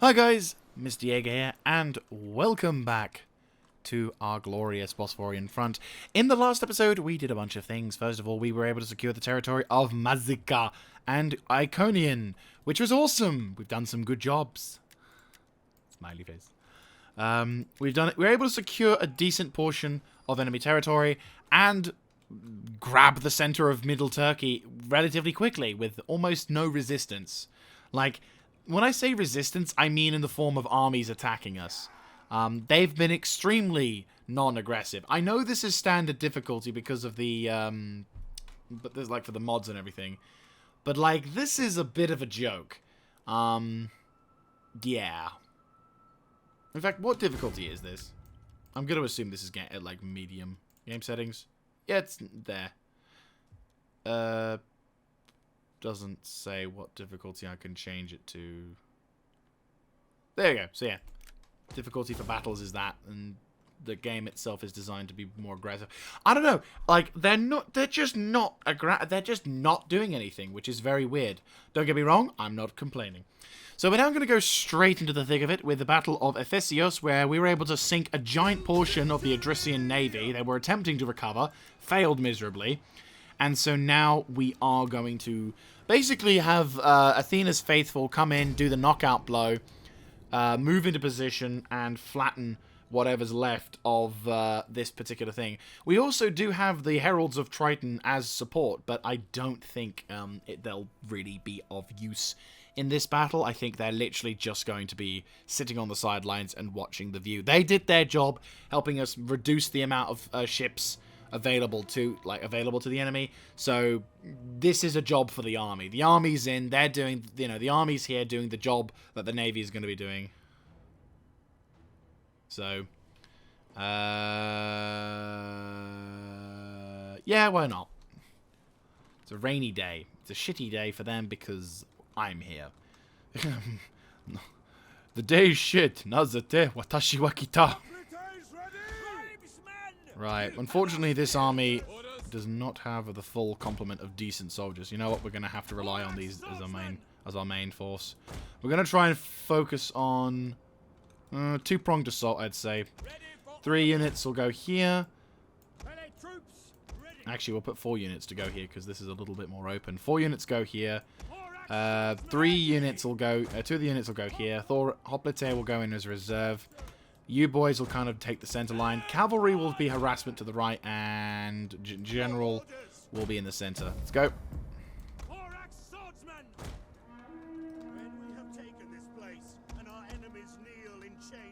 Hi guys, Mr. Jaeger here, and welcome back to our glorious Bosphorian front. In the last episode, we did a bunch of things. First of all, we were able to secure the territory of Mazika and Iconian, which was awesome. We've done some good jobs. Smiley face. We're able to secure a decent portion of enemy territory and grab the center of Middle Turkey relatively quickly with almost no resistance. Like, when I say resistance, I mean in the form of armies attacking us. They've been extremely non-aggressive. I know this is standard difficulty because of the, but there's like for the mods and everything. But like, this is a bit of a joke. Yeah. In fact, what difficulty is this? I'm going to assume this is at like medium. Game settings? Yeah, it's there. Doesn't say what difficulty I can change it to. There you go. So yeah, difficulty for battles is that, and the game itself is designed to be more aggressive. I don't know. Like they're just not doing anything, which is very weird. Don't get me wrong. I'm not complaining. So we're now going to go straight into the thick of it with the Battle of Ephesus, where we were able to sink a giant portion of the Adrician navy. They were attempting to recover, failed miserably. And so now we are going to basically have Athena's faithful come in, do the knockout blow, move into position, and flatten whatever's left of this particular thing. We also do have the Heralds of Triton as support, but I don't think they'll really be of use in this battle. I think they're literally just going to be sitting on the sidelines and watching the view. They did their job, helping us reduce the amount of ships available to the enemy. So this is a job for the army. The army's in, they're doing, the army's here doing the job that the navy is going to be doing. So yeah, why not? It's a rainy day. It's a shitty day for them because I'm here. The day is shit. Nazate watashi wa kita. Right, unfortunately this army does not have the full complement of decent soldiers. You know what, we're going to have to rely on these as our main force. We're going to try and focus on two-pronged assault, I'd say. 3 units will go here. Actually, we'll put 4 units to go here because this is a little bit more open. 4 units go here. 3 units will go, 2 of the units will go here. Hoplite will go in as reserve. You boys will kind of take the center line. Cavalry will be harassment to the right, and general will be in the center. Let's go.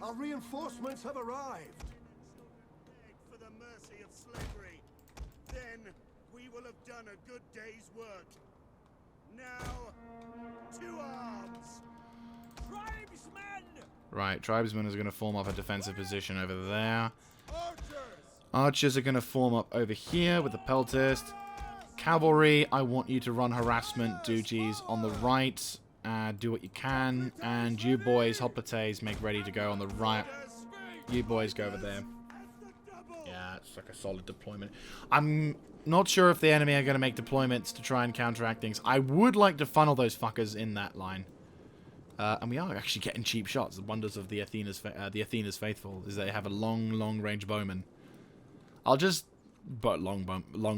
Our reinforcements have arrived. For the mercy of slavery, then we will have done a good day's work. Now, to arms, tribesmen! Right, tribesmen is going to form up a defensive position over there. Archers are going to form up over here with the pelters. Cavalry, I want you to run harassment duties on the right. Do what you can. And you boys, hoplites, make ready to go on the right. You boys go over there. Yeah, it's like a solid deployment. I'm not sure if the enemy are going to make deployments to try and counteract things. I would like to funnel those fuckers in that line. And we are actually getting cheap shots. The wonders of the Athena's faithful is they have a long range bowman. But long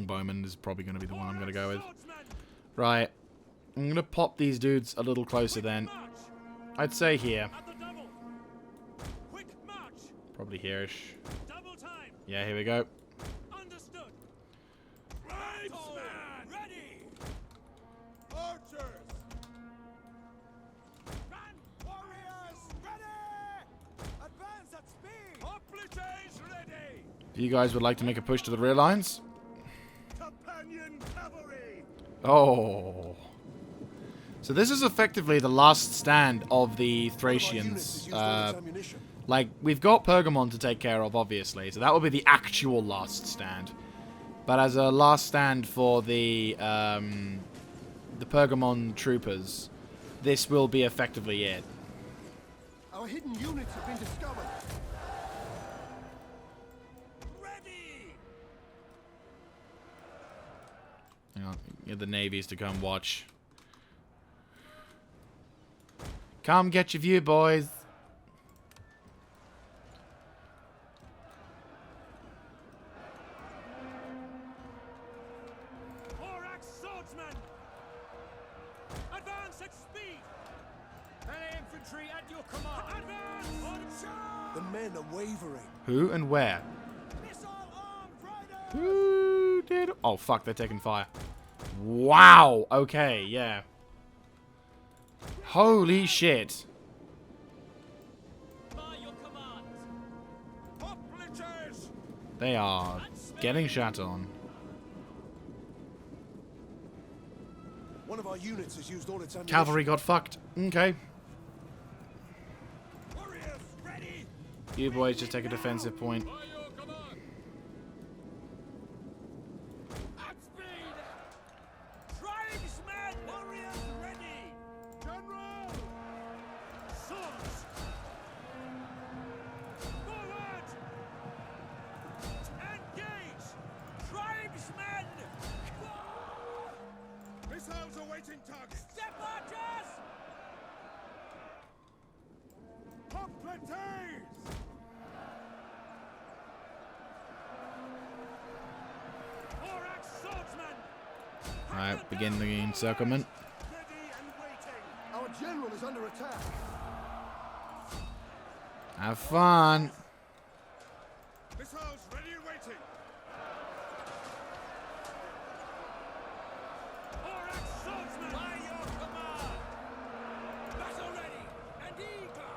bowman is probably going to be the one I'm going to go with. Right. I'm going to pop these dudes a little closer then. I'd say here. Probably here-ish. Yeah, here we go. If you guys would like to make a push to the rear lines. Oh. So this is effectively the last stand of the Thracians. Like, we've got Pergamon to take care of, obviously. So that will be the actual last stand. But as a last stand for the Pergamon troopers, this will be effectively it. Our hidden units have been discovered. Get the navies to come watch. Come get your view, boys. Thorax swordsman! Advance at speed! Melee infantry at your command! Advance! On charge! The men are wavering. Who and where? Missile armed riders! Who did... Oh, fuck, they're taking fire. Wow. Okay, yeah. Holy shit. By your command! Hoplites! They are getting shat on. One of our units has used all its ammunition. Cavalry got fucked. Okay. Warriors, ready! You boys just take a defensive point. By your command! At speed! Tribesmen! Warriors, ready! General! Swords! Forward! Engage! Tribesmen! Missiles awaiting targets! Step archers! Hoplites! Thorax swordsman! Alright, begin the encirclement. Ready and waiting! Our general is under attack. Have fun. Missiles ready and waiting! Thorax swordsman! By your command! Battle ready and eager!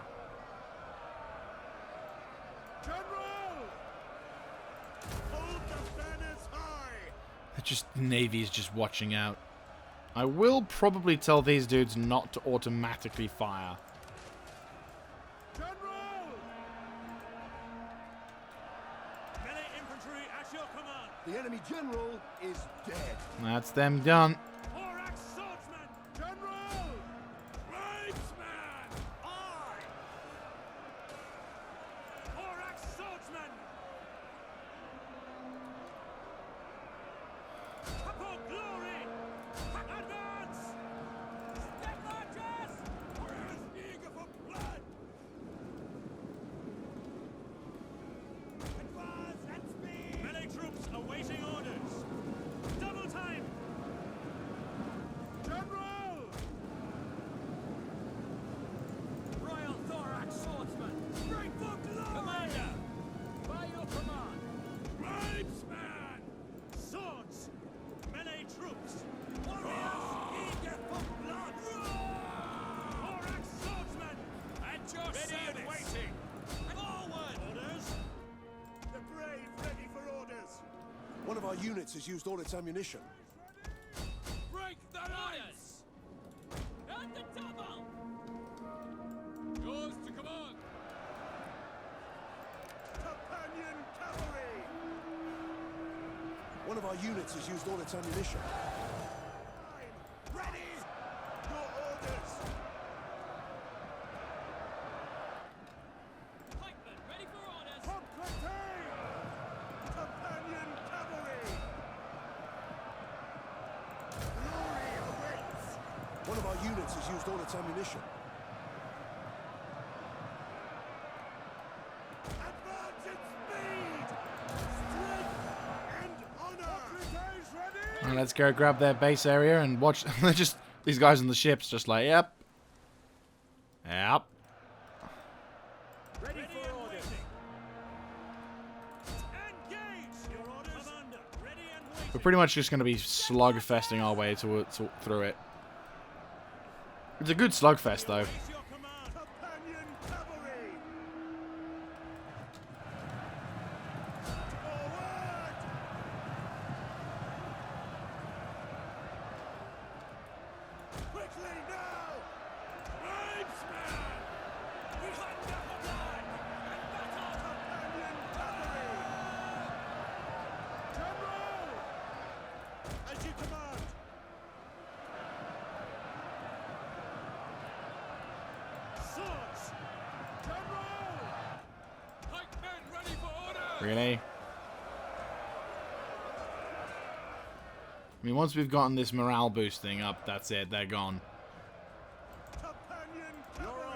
General! Hold the banners high! The Navy's just watching out. I will probably tell these dudes not to automatically fire. General! Melee infantry at your command! The enemy general is dead. That's them done. Thorax swordsman! General! Tribesman! Aye! Thorax swordsman! Upon glory! Advance! Step marchers! Warriors eager for blood! Advance at speed! Melee troops awaiting orders! Double time! General! Royal Thorax swordsman! Break for glory! Commander! By your command! Tribesman! Swords! Melee troops! Warriors eager for blood! Thorax swordsman! At your service! And waiting! Forward! Orders! The brave ready for orders! One of our units has used all its ammunition. Break the lines! At the double! Yours to command! Companion cavalry! One of our units has used all its ammunition. Ready! Your orders! Pikemen, ready for orders! Companion cavalry! Glory awaits! One of our units has used all its ammunition. Advance at speed! Strength and honor! Ready! Alright, let's go grab their base area and watch. They're just these guys on the ships, just like, yep, yep. Ready for orders! Engage! Your orders! Commander, ready and waiting! We're pretty much just going to be slugfesting our way through it. It's a good slugfest, though. Raise your command! Companion cavalry! Forward! Quickly now! Tribesman! We hunt down the blood! And battle! Companion cavalry! General! As you command! Swords! General! Pikemen ready for order! Really? I mean, once we've gotten this morale boost thing up, that's it. They're gone. Companion cavalry!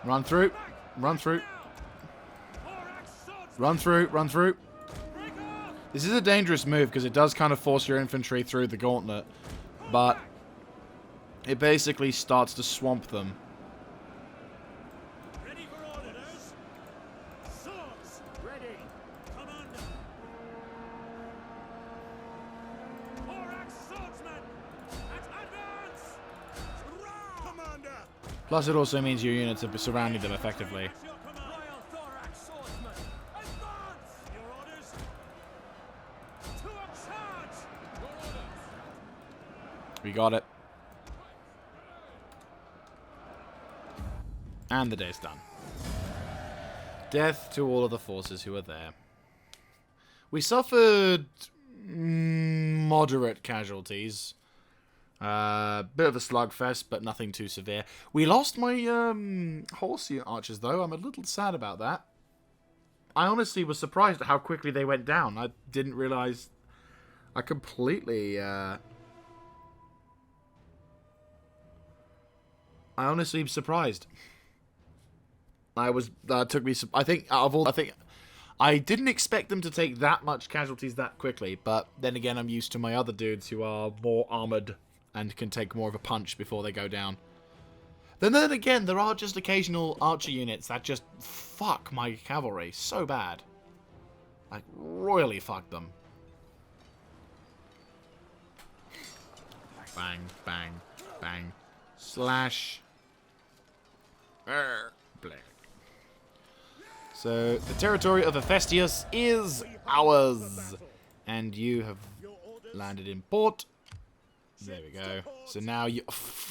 Run through. Run through. Run through. Run through. This is a dangerous move because it does kind of force your infantry through the gauntlet. But it basically starts to swamp them. Ready for orders. Swords ready. Commander. Thorax swordsman. At advance. Commander. Plus, it also means your units are surrounding them effectively. Your command. Royal Thorax swordsman. Advance. Your orders. To a charge. Your orders. We got it. And the day's done. Death to all of the forces who are there. We suffered moderate casualties. Bit of a slugfest, but nothing too severe. We lost my horse archers, though. I'm a little sad about that. I honestly was surprised at how quickly they went down. I didn't realize... I completely... I honestly was surprised. Took me... I think, out of all... I didn't expect them to take that much casualties that quickly, but then again, I'm used to my other dudes who are more armored and can take more of a punch before they go down. Then again, there are just occasional archer units that just fuck my cavalry so bad. Like, royally fuck them. Bang, bang, bang. Slash. Black. So, the territory of Hephaestus is ours. And you have landed in port. There we go. So now you...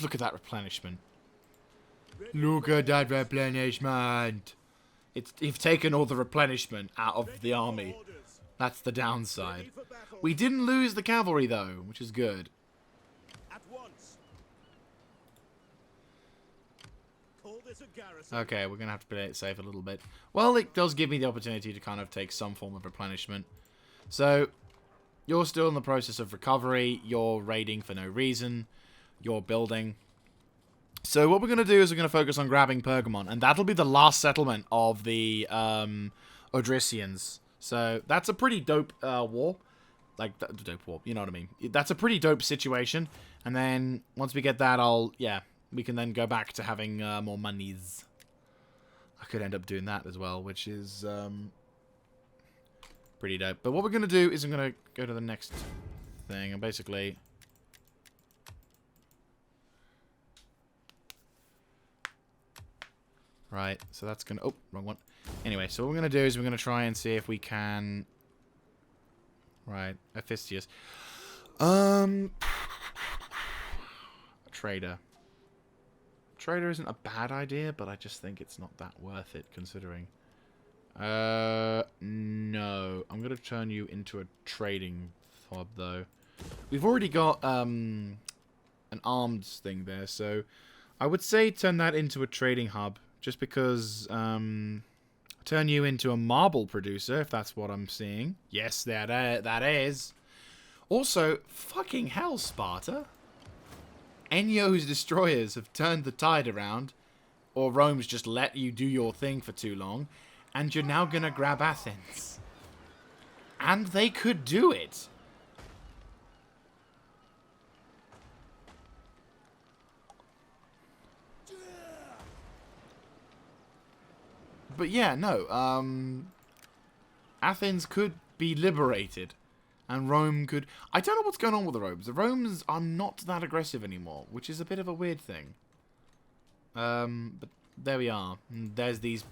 look at that replenishment. Look at that replenishment. You've taken all the replenishment out of the army. That's the downside. We didn't lose the cavalry, though, which is good. At once. Call this a garrison. Okay, we're going to have to play it safe a little bit. Well, it does give me the opportunity to kind of take some form of replenishment. So, you're still in the process of recovery. You're raiding for no reason. You're building. So, what we're going to do is we're going to focus on grabbing Pergamon. And that'll be the last settlement of the Odrysians. So, that's a pretty dope war. Like, dope war, you know what I mean. That's a pretty dope situation. And then, once we get that, we can then go back to having more monies. I could end up doing that as well, which is pretty dope. But what we're going to do is I'm going to go to the next thing and basically... Right, so that's going to... oh, wrong one. Anyway, so what we're going to do is we're going to try and see if we can... Right, Hephaestus. Trader. Trader isn't a bad idea, but I just think it's not that worth it, considering. No. I'm going to turn you into a trading hub, though. We've already got an arms thing there, so I would say turn that into a trading hub, just because... turn you into a marble producer, if that's what I'm seeing. Yes, that is. Also, fucking hell, Sparta. Ennio's destroyers have turned the tide around, or Rome's just let you do your thing for too long, and you're now gonna grab Athens. And they could do it. But yeah, no, Athens could be liberated. And Rome could... I don't know what's going on with the Romans. The Romans are not that aggressive anymore, which is a bit of a weird thing. But there we are. There's the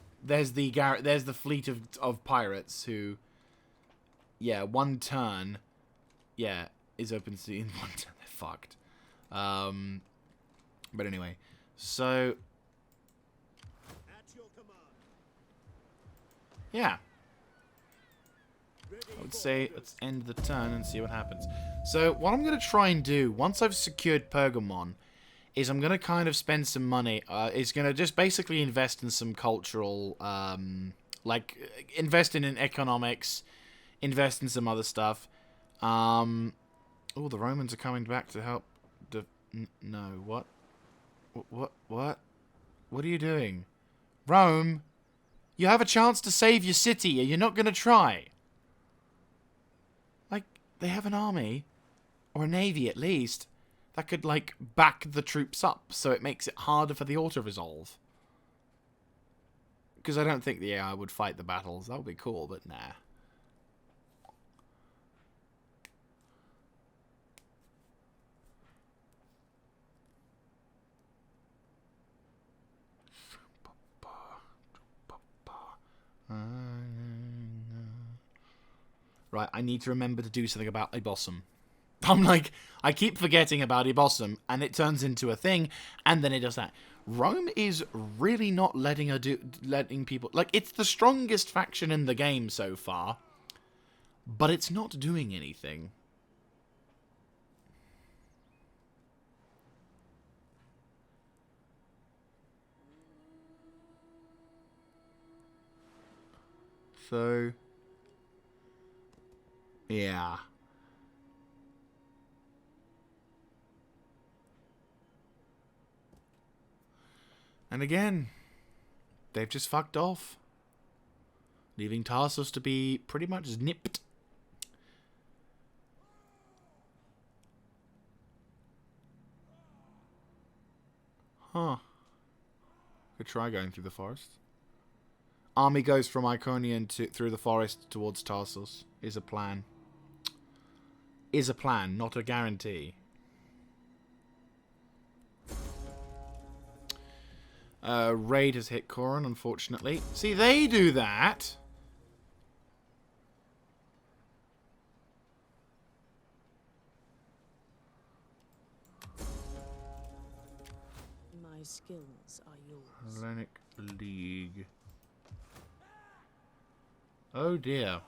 fleet of pirates who... Yeah, one turn... Yeah, is open to... In one turn, they're fucked. But anyway, so... At your command. Yeah. I would say let's end the turn and see what happens. So what I'm going to try and do, once I've secured Pergamon, is I'm going to kind of spend some money. Is going to just basically invest in some cultural, like, invest in economics, invest in some other stuff. Oh, the Romans are coming back to help. No, what? What are you doing? Rome, you have a chance to save your city, and you're not going to try. Like, they have an army, or a navy at least, that could, like, back the troops up, so it makes it harder for the auto-resolve. Because I don't think the AI would fight the battles. That would be cool, but nah. Right, I need to remember to do something about Ibossum. I'm like, I keep forgetting about Ibossum, and it turns into a thing, and then it does that. Rome is really not letting people... Like, it's the strongest faction in the game so far, but it's not doing anything. So... yeah. And again, they've just fucked off, leaving Tarsus to be pretty much nipped. Huh. Could try going through the forest. Army goes from Iconium through the forest towards Tarsus. Is a plan. Is a plan, not a guarantee. Raid has hit Coron, unfortunately. See, they do that. My skills are yours. Hellenic League. Oh dear.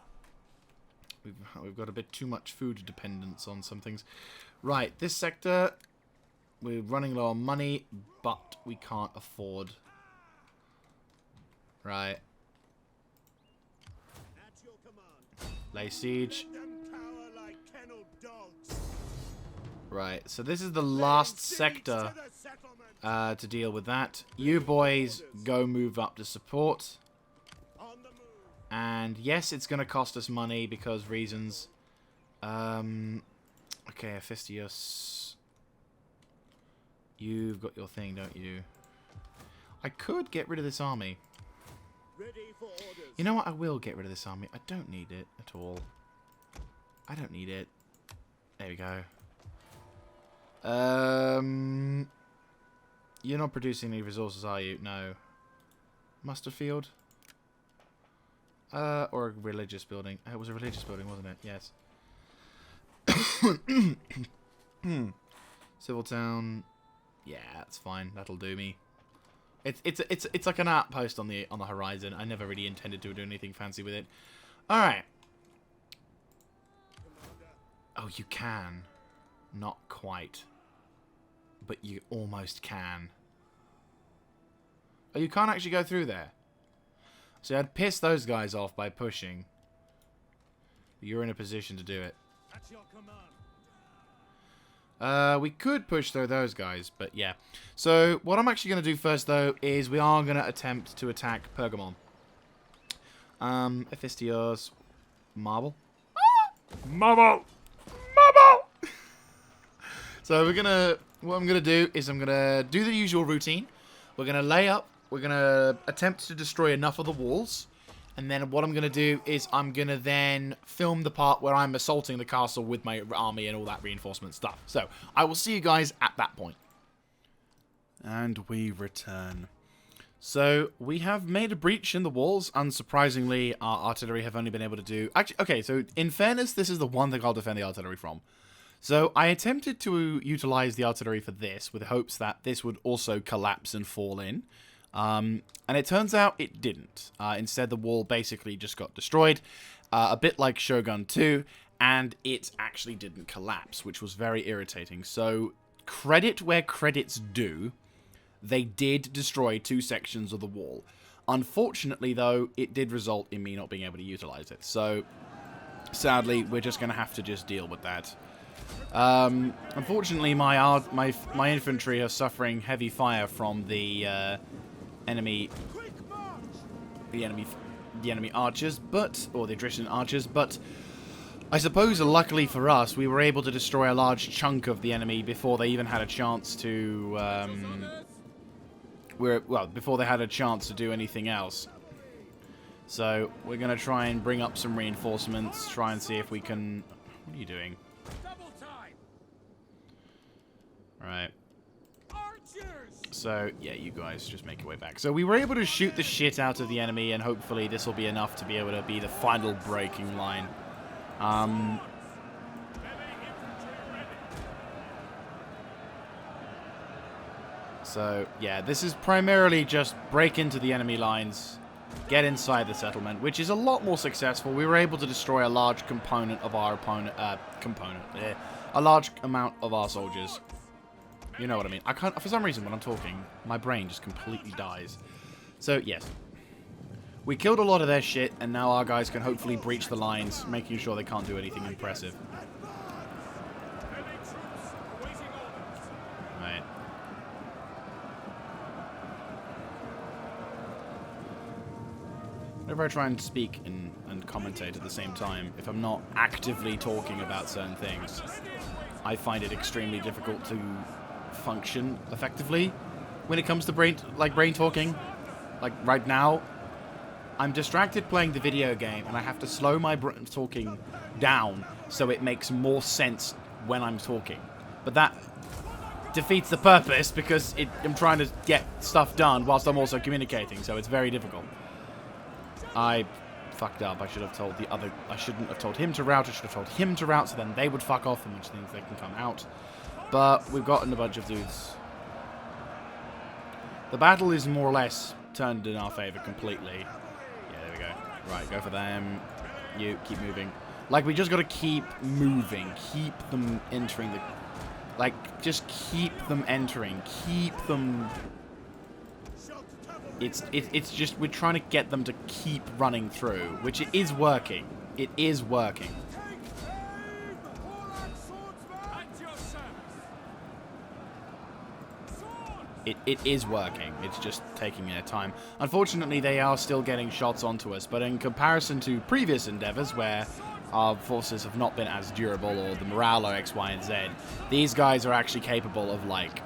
We've got a bit too much food dependence on some things. Right, this sector, we're running low on money, but we can't afford. Right. At your command. Lay siege. Let them cower like kenneled dogs. Right, so this is the last sector to deal with that. You boys go move up to support. And yes, it's going to cost us money because reasons. Okay, Hephaestus. You've got your thing, don't you? I could get rid of this army. Ready for orders. You know what? I will get rid of this army. I don't need it at all. I don't need it. There we go. You're not producing any resources, are you? No. Mustard field? Or a religious building. It was a religious building, wasn't it? Yes. Civil town. Yeah, that's fine. That'll do me. It's like an outpost on the horizon. I never really intended to do anything fancy with it. All right. Oh, you can. Not quite. But you almost can. Oh, you can't actually go through there. So I'd piss those guys off by pushing. You're in a position to do it. At your command. We could push through those guys, but yeah. So what I'm actually going to do first, though, is we are going to attempt to attack Pergamon. Hephaestus. Marble. Marble! Marble! So we're going to... What I'm going to do is I'm going to do the usual routine. We're going to lay up. We're going to attempt to destroy enough of the walls. And then what I'm going to do is I'm going to then film the part where I'm assaulting the castle with my army and all that reinforcement stuff. So I will see you guys at that point. And we return. So we have made a breach in the walls. Unsurprisingly, our artillery have only been able to do... Actually, okay, so in fairness, this is the one thing I'll defend the artillery from. So I attempted to utilize the artillery for this with hopes that this would also collapse and fall in. And it turns out it didn't. Instead, the wall basically just got destroyed, a bit like Shogun 2, and it actually didn't collapse, which was very irritating. So, credit where credit's due, they did destroy 2 sections of the wall. Unfortunately, though, it did result in me not being able to utilize it. So, sadly, we're just going to have to just deal with that. Unfortunately, my infantry are suffering heavy fire from the enemy the enemy archers, or the Adrian archers, but I suppose luckily for us, we were able to destroy a large chunk of the enemy before they even had a chance to, before they had a chance to do anything else. So, we're going to try and bring up some reinforcements, try and see if we can... What are you doing? Right. So, yeah, you guys just make your way back. So, we were able to shoot the shit out of the enemy, and hopefully this will be enough to be able to be the final breaking line. So, yeah, this is primarily just break into the enemy lines, get inside the settlement, which is a lot more successful. We were able to destroy a large component of our opponent, a large amount of our soldiers. You know what I mean. I can't, for some reason, when I'm talking, my brain just completely dies. So, yes. We killed a lot of their shit, and now our guys can hopefully breach the lines, making sure they can't do anything impressive. Right. Whenever I try and speak and commentate at the same time, if I'm not actively talking about certain things, I find it extremely difficult to function effectively when it comes to brain talking. Like right now, I'm distracted playing the video game and I have to slow my talking down so it makes more sense when I'm talking. But that defeats the purpose because I'm trying to get stuff done whilst I'm also communicating, so it's very difficult. I fucked up. I shouldn't have told him to route. I should have told him to route, so then they would fuck off, and which means they can come out. But we've gotten a bunch of dudes. The battle is more or less turned in our favor completely. Yeah, there we go. Right, go for them. You, keep moving. Like, we just gotta keep moving. Keep them entering the... Like, just keep them entering. Keep them... It's just, we're trying to get them to keep running through, which it is working. It is working. It is working. It's just taking their time. Unfortunately, they are still getting shots onto us, but in comparison to previous endeavors where our forces have not been as durable or the morale or X, Y, and Z, these guys are actually capable of, like...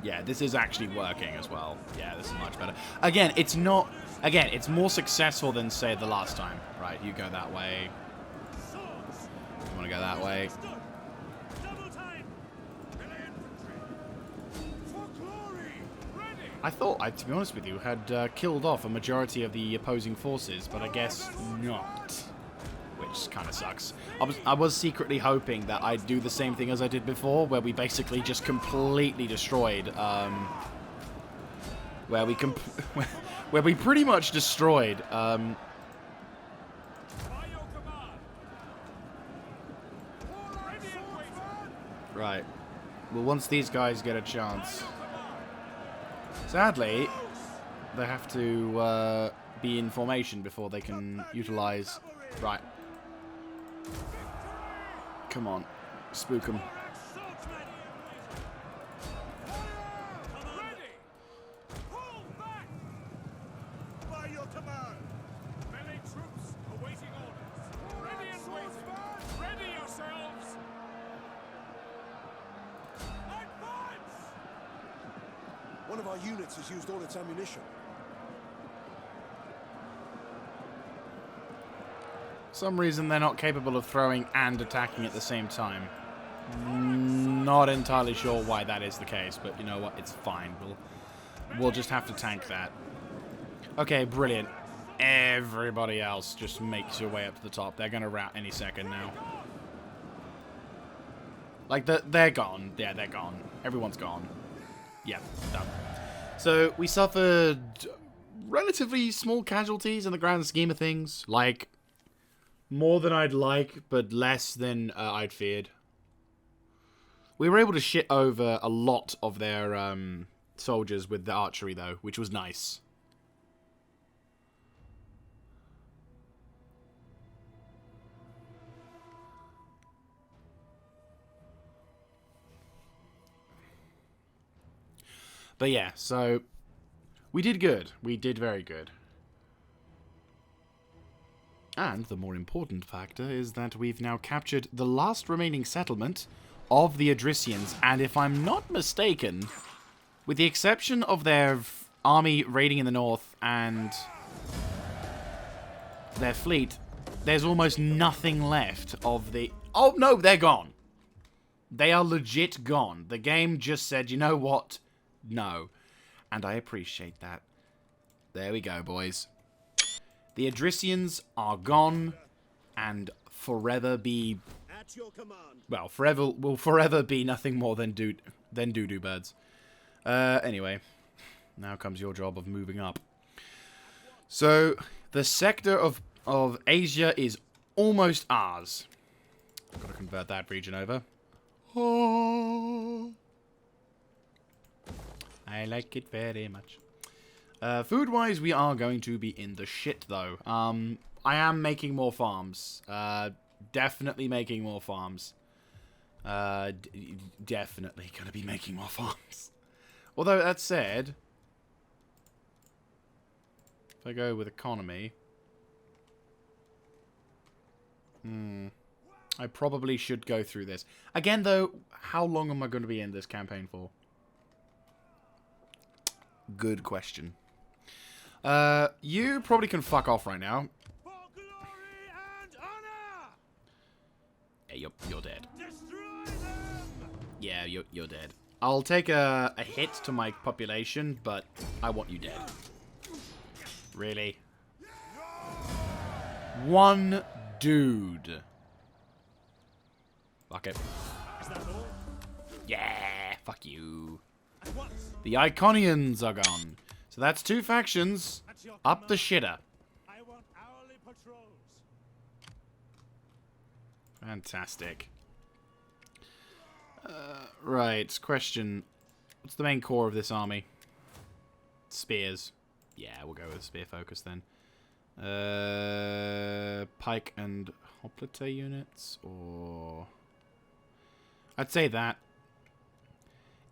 Yeah, this is actually working as well. Yeah, this is much better. Again, it's not... Again, it's more successful than, say, the last time. Right, you go that way. You want to go that way. I thought, to be honest with you, had killed off a majority of the opposing forces, but I guess not. Which kind of sucks. I was secretly hoping that I'd do the same thing as I did before, where we basically just completely destroyed, where we pretty much destroyed, right. Well, once these guys get a chance... Sadly, they have to be in formation before they can utilize... Right. Come on. Spook them. By your command. Melee troops awaiting orders. Ready and waiting. Ready yourselves. Advance! One of our units has used all its ammunition. For some reason they're not capable of throwing and attacking at the same time. Not entirely sure why that is the case, but you know what? It's fine. We'll just have to tank that. Okay, brilliant. Everybody else just makes your way up to the top. They're gonna rout any second now. Like, they're gone. Yeah, they're gone. Everyone's gone. Yeah, done. So, we suffered relatively small casualties in the grand scheme of things. Like, more than I'd like, but less than I'd feared. We were able to shit over a lot of their soldiers with the archery, though, which was nice. But yeah, so we did good. We did very good. And the more important factor is that we've now captured the last remaining settlement of the Adricians. And if I'm not mistaken, with the exception of their army raiding in the north and their fleet, there's almost nothing left of the... Oh, no, they're gone. They are legit gone. The game just said, you know what? No. And I appreciate that. There we go, boys. The Adricians are gone and forever be... At your command. Well, will forever be nothing more than doo-doo birds. Anyway, now comes your job of moving up. So, the sector of Asia is almost ours. I've got to convert that region over. Oh, I like it very much. Food-wise, we are going to be in the shit, though. I am making more farms. Definitely making more farms. Definitely going to be making more farms. Although, that said, if I go with economy... I probably should go through this. Again, though, how long am I going to be in this campaign for? Good question. You probably can fuck off right now. For glory and honor. Yeah, you're dead. Destroy them. Yeah, you're dead. I'll take a hit to my population, but I want you dead. Really? One dude. Fuck it. Is that all? Yeah, fuck you. At once. The Iconians are gone. So that's 2 factions At your up the command. shitter. I want hourly patrols. Fantastic. Right, question. What's the main core of this army? Spears. Yeah, we'll go with spear focus then. Pike and hoplite units, or... I'd say that.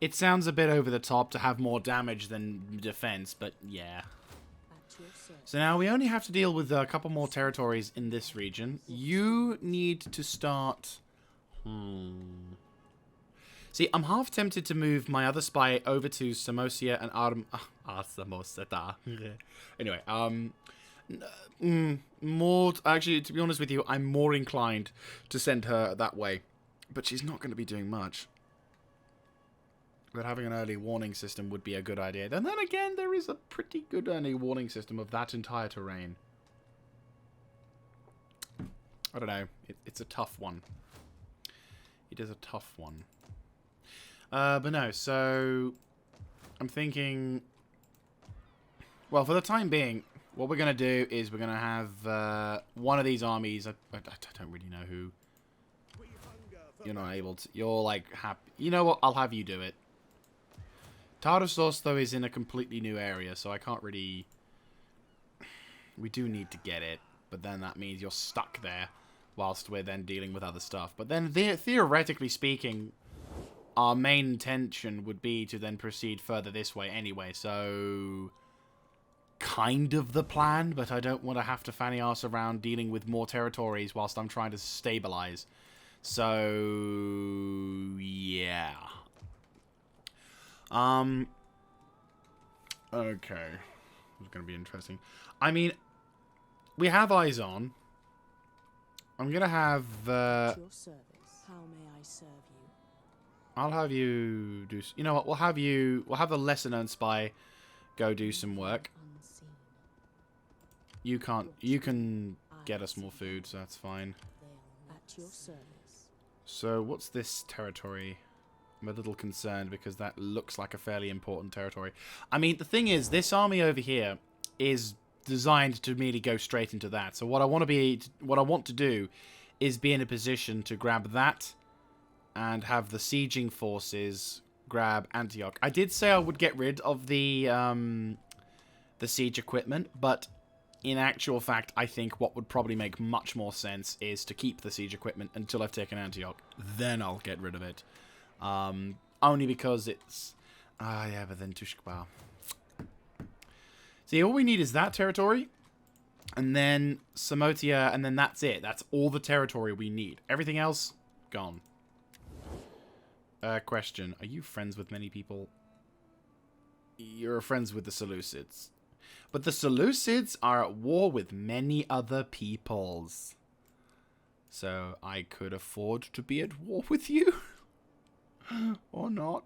It sounds a bit over the top to have more damage than defense, but yeah. At your service. So now we only have to deal with a couple more territories in this region. You need to start... See, I'm half tempted to move my other spy over to Samosia and Samosata. Anyway, more... Actually, to be honest with you, I'm more inclined to send her that way. But she's not going to be doing much. But having an early warning system would be a good idea. And then again, there is a pretty good early warning system of that entire terrain. I don't know. It's a tough one. It is a tough one. But no, so... I'm thinking... Well, for the time being, what we're going to do is we're going to have one of these armies... I don't really know who. We hunger for You're not able to... You're, like, happy... You know what? I'll have you do it. Tartarsos, though, is in a completely new area, so I can't really... We do need to get it, but then that means you're stuck there whilst we're then dealing with other stuff. But then, theoretically speaking, our main intention would be to then proceed further this way anyway, so... Kind of the plan, but I don't want to have to fanny arse around dealing with more territories whilst I'm trying to stabilize. So... Yeah... Okay. It's going to be interesting. I mean, we have eyes on. I'm going to have, At your service. How may I serve you? I'll have you do... You know what? We'll have the lesser-known spy go do some work. Unseen. You can't... You can get us more food, so that's fine. At your service. So, what's this territory? I'm a little concerned because that looks like a fairly important territory. I mean, the thing is, this army over here is designed to merely go straight into that. So what I want to do is be in a position to grab that and have the sieging forces grab Antioch. I did say I would get rid of the siege equipment, but in actual fact, I think what would probably make much more sense is to keep the siege equipment until I've taken Antioch. Then I'll get rid of it. Only because it's... Ah, yeah, but then Tushkba. See, all we need is that territory, and then Samotia, and then that's it. That's all the territory we need. Everything else, gone. Question. Are you friends with many people? You're friends with the Seleucids. But the Seleucids are at war with many other peoples. So I could afford to be at war with you? Or not?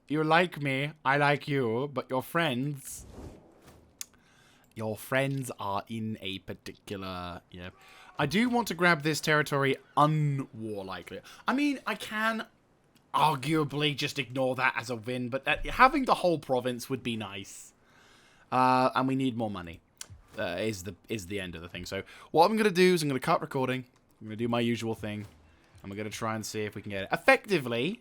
You like me, I like you, but your friends... Your friends are in a particular... Yeah. I do want to grab this territory unwarlikely. I mean, I can arguably just ignore that as a win, but having the whole province would be nice. And we need more money. Is the end of the thing. So what I'm going to do is I'm going to cut recording. I'm going to do my usual thing. And we're going to try and see if we can get it. Effectively,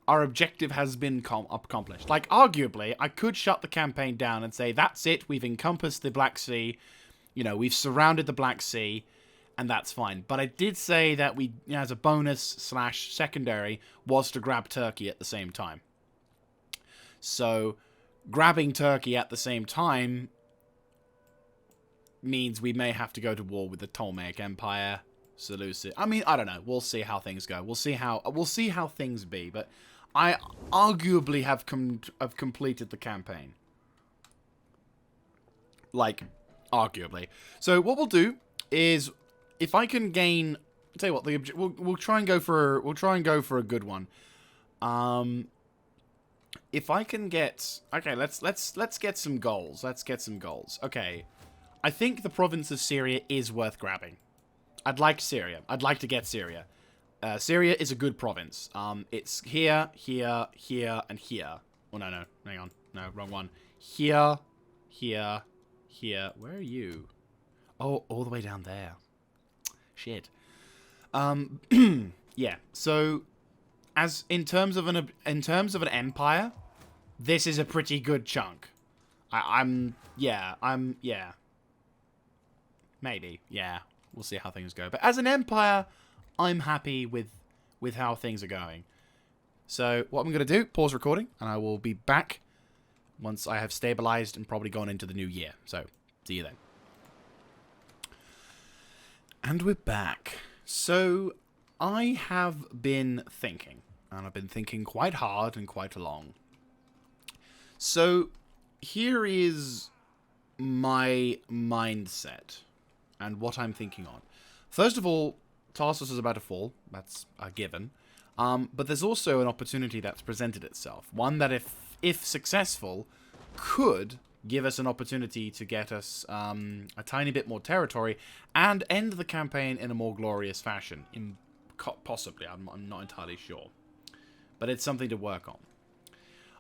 our objective has been accomplished. Like, arguably, I could shut the campaign down and say, that's it, we've encompassed the Black Sea. You know, we've surrounded the Black Sea. And that's fine. But I did say that we, as a bonus / secondary, was to grab Turkey at the same time. So, grabbing Turkey at the same time means we may have to go to war with the Ptolemaic Empire, Seleucid. I mean, I don't know. We'll see how things go. We'll see how things be. But I arguably have completed the campaign. Like, arguably. So what we'll do is, if I can gain, I'll tell you what, we'll try and go for a good one. If I can get, okay, let's get some goals. Let's get some goals. Okay, I think the province of Syria is worth grabbing. I'd like Syria. I'd like to get Syria. Syria is a good province. It's here, here, here, and here. Oh no, hang on, no, wrong one. Here, here, here. Where are you? Oh, all the way down there. Shit. Yeah. So, as in terms of an empire, this is a pretty good chunk. Yeah. Maybe. Yeah. We'll see how things go. But as an empire, I'm happy with how things are going. So what I'm going to do, pause recording, and I will be back once I have stabilized and probably gone into the new year. So, see you then. And we're back. So, I have been thinking, and I've been thinking quite hard and quite long. So, here is my mindset and what I'm thinking on. First of all, Tarsus is about to fall. That's a given. But there's also an opportunity that's presented itself. One that, if successful, could give us an opportunity to get us a tiny bit more territory and end the campaign in a more glorious fashion. Possibly, I'm not entirely sure. But it's something to work on.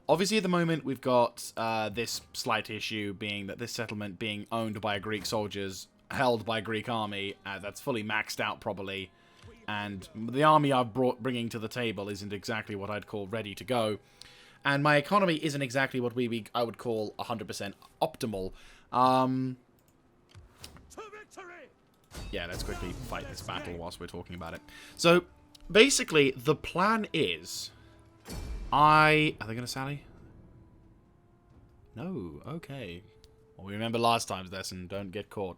Obviously, at the moment, we've got this slight issue being that this settlement being owned by Greek soldiers, held by Greek army, that's fully maxed out probably. And the army I'm bringing to the table isn't exactly what I'd call ready to go. And my economy isn't exactly what I would call 100% optimal. Yeah, let's quickly fight this battle whilst we're talking about it. So, basically, the plan is... Are they going to sally? No, okay. Well, we remember last time's lesson, don't get caught.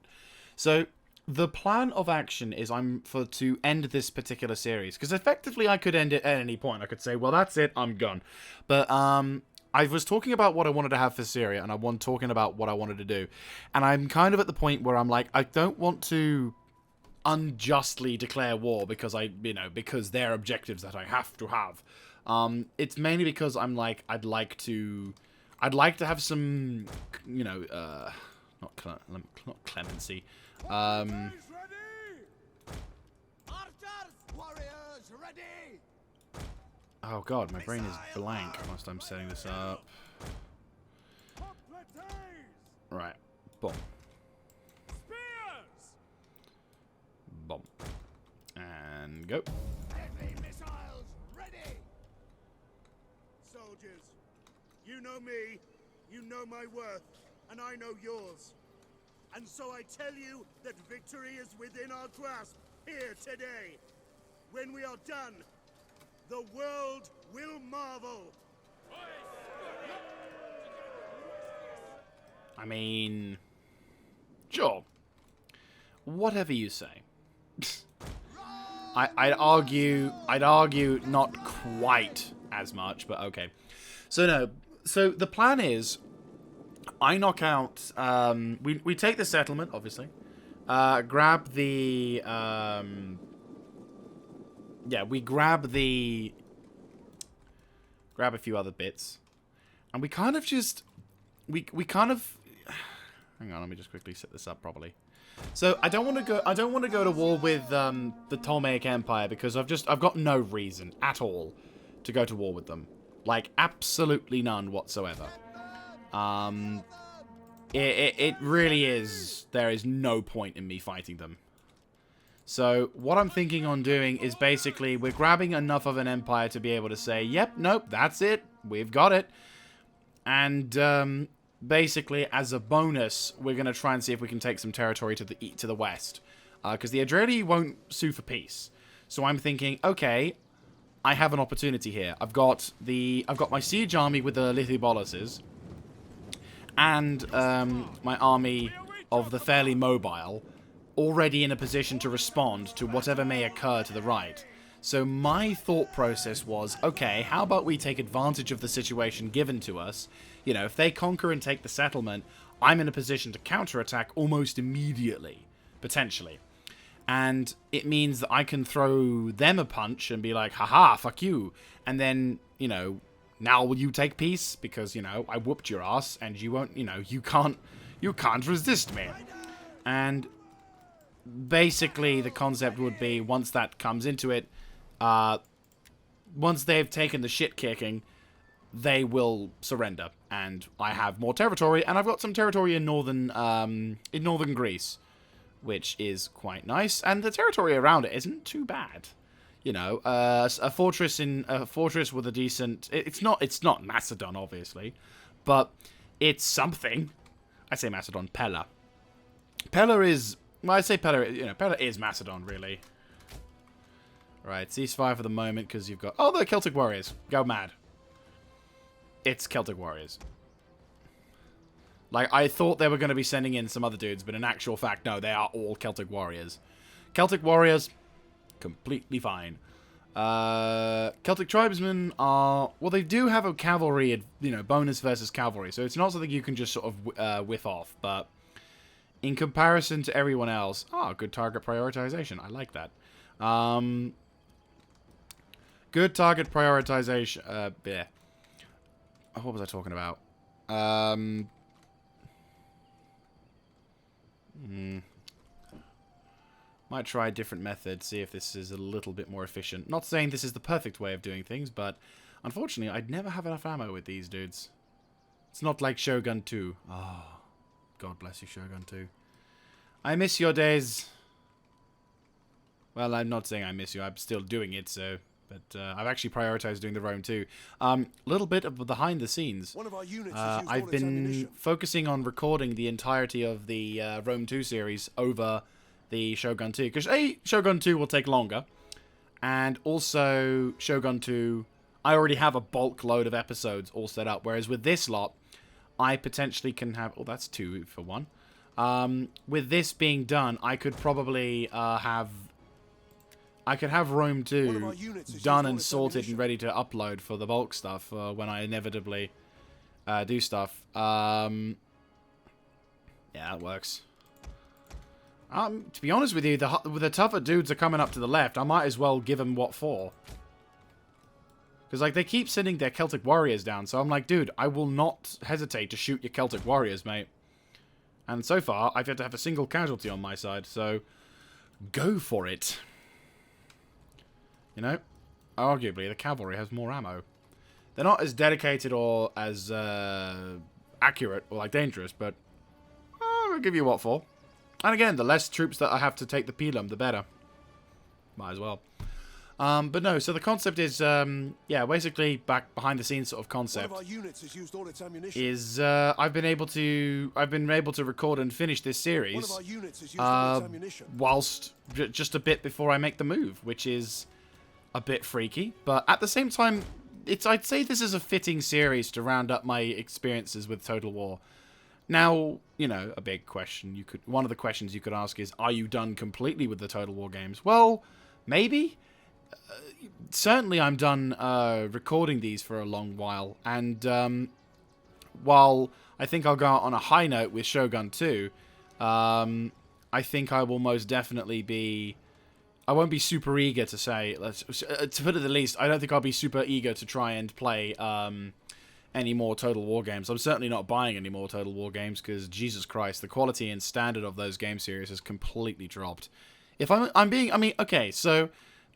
So, the plan of action is to end this particular series. Because effectively, I could end it at any point. I could say, well, that's it, I'm gone. But, I was talking about what I wanted to have for Syria, and I was talking about what I wanted to do. And I'm kind of at the point where I'm like, I don't want to unjustly declare war because because they're objectives that I have to have. It's mainly because I'm like, I'd like to have some, not clemency. Oh god, my brain is blank whilst I'm setting this up. Right, boom. Boom. And go. Heavy missiles ready. Soldiers, you know me, you know my worth, and I know yours. And so I tell you that victory is within our grasp here today. When we are done, the world will marvel. I mean, sure. Whatever you say. I'd argue not quite as much, but okay. So no. So the plan is, I knock out. We take the settlement, obviously. Grab the. Yeah, we grab the. Grab a few other bits, and we kind of just. We kind of. Hang on, let me just quickly set this up properly. So I don't want to go. I don't want to go to war with the Ptolemaic Empire because I've got no reason at all to go to war with them. Like absolutely none whatsoever. It really is. There is no point in me fighting them. So what I'm thinking on doing is basically we're grabbing enough of an empire to be able to say, yep, nope, that's it, we've got it, and basically, as a bonus, we're going to try and see if we can take some territory to the west. Because the Adreli won't sue for peace. So I'm thinking, okay, I have an opportunity here. I've got my siege army with the Lithiboluses. And my army of the fairly mobile. Already in a position to respond to whatever may occur to the right. So my thought process was, okay, how about we take advantage of the situation given to us? You know, if they conquer and take the settlement, I'm in a position to counterattack almost immediately, potentially. And it means that I can throw them a punch and be like, haha, fuck you. And then, you know, now will you take peace? Because, you know, I whooped your ass and you won't, you know, you can't resist me. And basically the concept would be once that comes into it, once they've taken the shit kicking, they will surrender, and I have more territory, and I've got some territory in northern Greece, which is quite nice, and the territory around it isn't too bad. You know, a fortress with a decent. It's not Macedon, obviously, but it's something. I say Macedon, Pella. Pella is. Well, I say Pella. You know, Pella is Macedon, really. Right, ceasefire for the moment because you've got. Oh, the Celtic warriors. Go mad. It's Celtic warriors. Like, I thought they were going to be sending in some other dudes, but in actual fact, no, they are all Celtic warriors. Celtic warriors, completely fine. Celtic tribesmen are... Well, they do have a cavalry, you know, bonus versus cavalry, so it's not something you can just sort of whiff off, but in comparison to everyone else... Oh, good target prioritization. I like that. Good target prioritization. Yeah. What was I talking about? Might try a different method, see if this is a little bit more efficient. Not saying this is the perfect way of doing things, but unfortunately, I'd never have enough ammo with these dudes. It's not like Shogun 2. Oh, God bless you, Shogun 2. I miss your days. Well, I'm not saying I miss you. I'm still doing it, so... But I've actually prioritized doing the Rome 2. Little bit of behind the scenes. One of our units I've been focusing on recording the entirety of the Rome 2 series over the Shogun 2. Because A, Shogun 2 will take longer. And also, Shogun 2, I already have a bulk load of episodes all set up. Whereas with this lot, I potentially can have... Oh, that's 2 for 1. With this being done, I could probably have... I could have Rome 2 done and sorted and ready to upload for the bulk stuff when I inevitably do stuff. Yeah, that works. To be honest with you, the tougher dudes are coming up to the left. I might as well give them what for. Because, like, they keep sending their Celtic warriors down. So I'm like, dude, I will not hesitate to shoot your Celtic warriors, mate. And so far, I've had to have a single casualty on my side. So, go for it. You know, arguably the cavalry has more ammo. They're not as dedicated or as accurate or like dangerous, but I'll give you what for. And again, the less troops that I have to take the Pelum, the better. Might as well. But no, so the concept is, yeah, basically back behind the scenes sort of concept. One of our units has used all its ammunition. Is I've been able to record and finish this series. One of our units has used all its ammunition. Whilst just a bit before I make the move, which is a bit freaky, but at the same time, I'd say this is a fitting series to round up my experiences with Total War. Now, you know, a big question one of the questions you could ask is, are you done completely with the Total War games? Well, maybe. Certainly I'm done recording these for a long while, and while I think I'll go out on a high note with Shogun 2, I think I will most definitely be... I won't be super eager to say... to put it the least, I don't think I'll be super eager to try and play any more Total War games. I'm certainly not buying any more Total War games, because, Jesus Christ, the quality and standard of those game series has completely dropped. If I'm being... I mean, okay, so...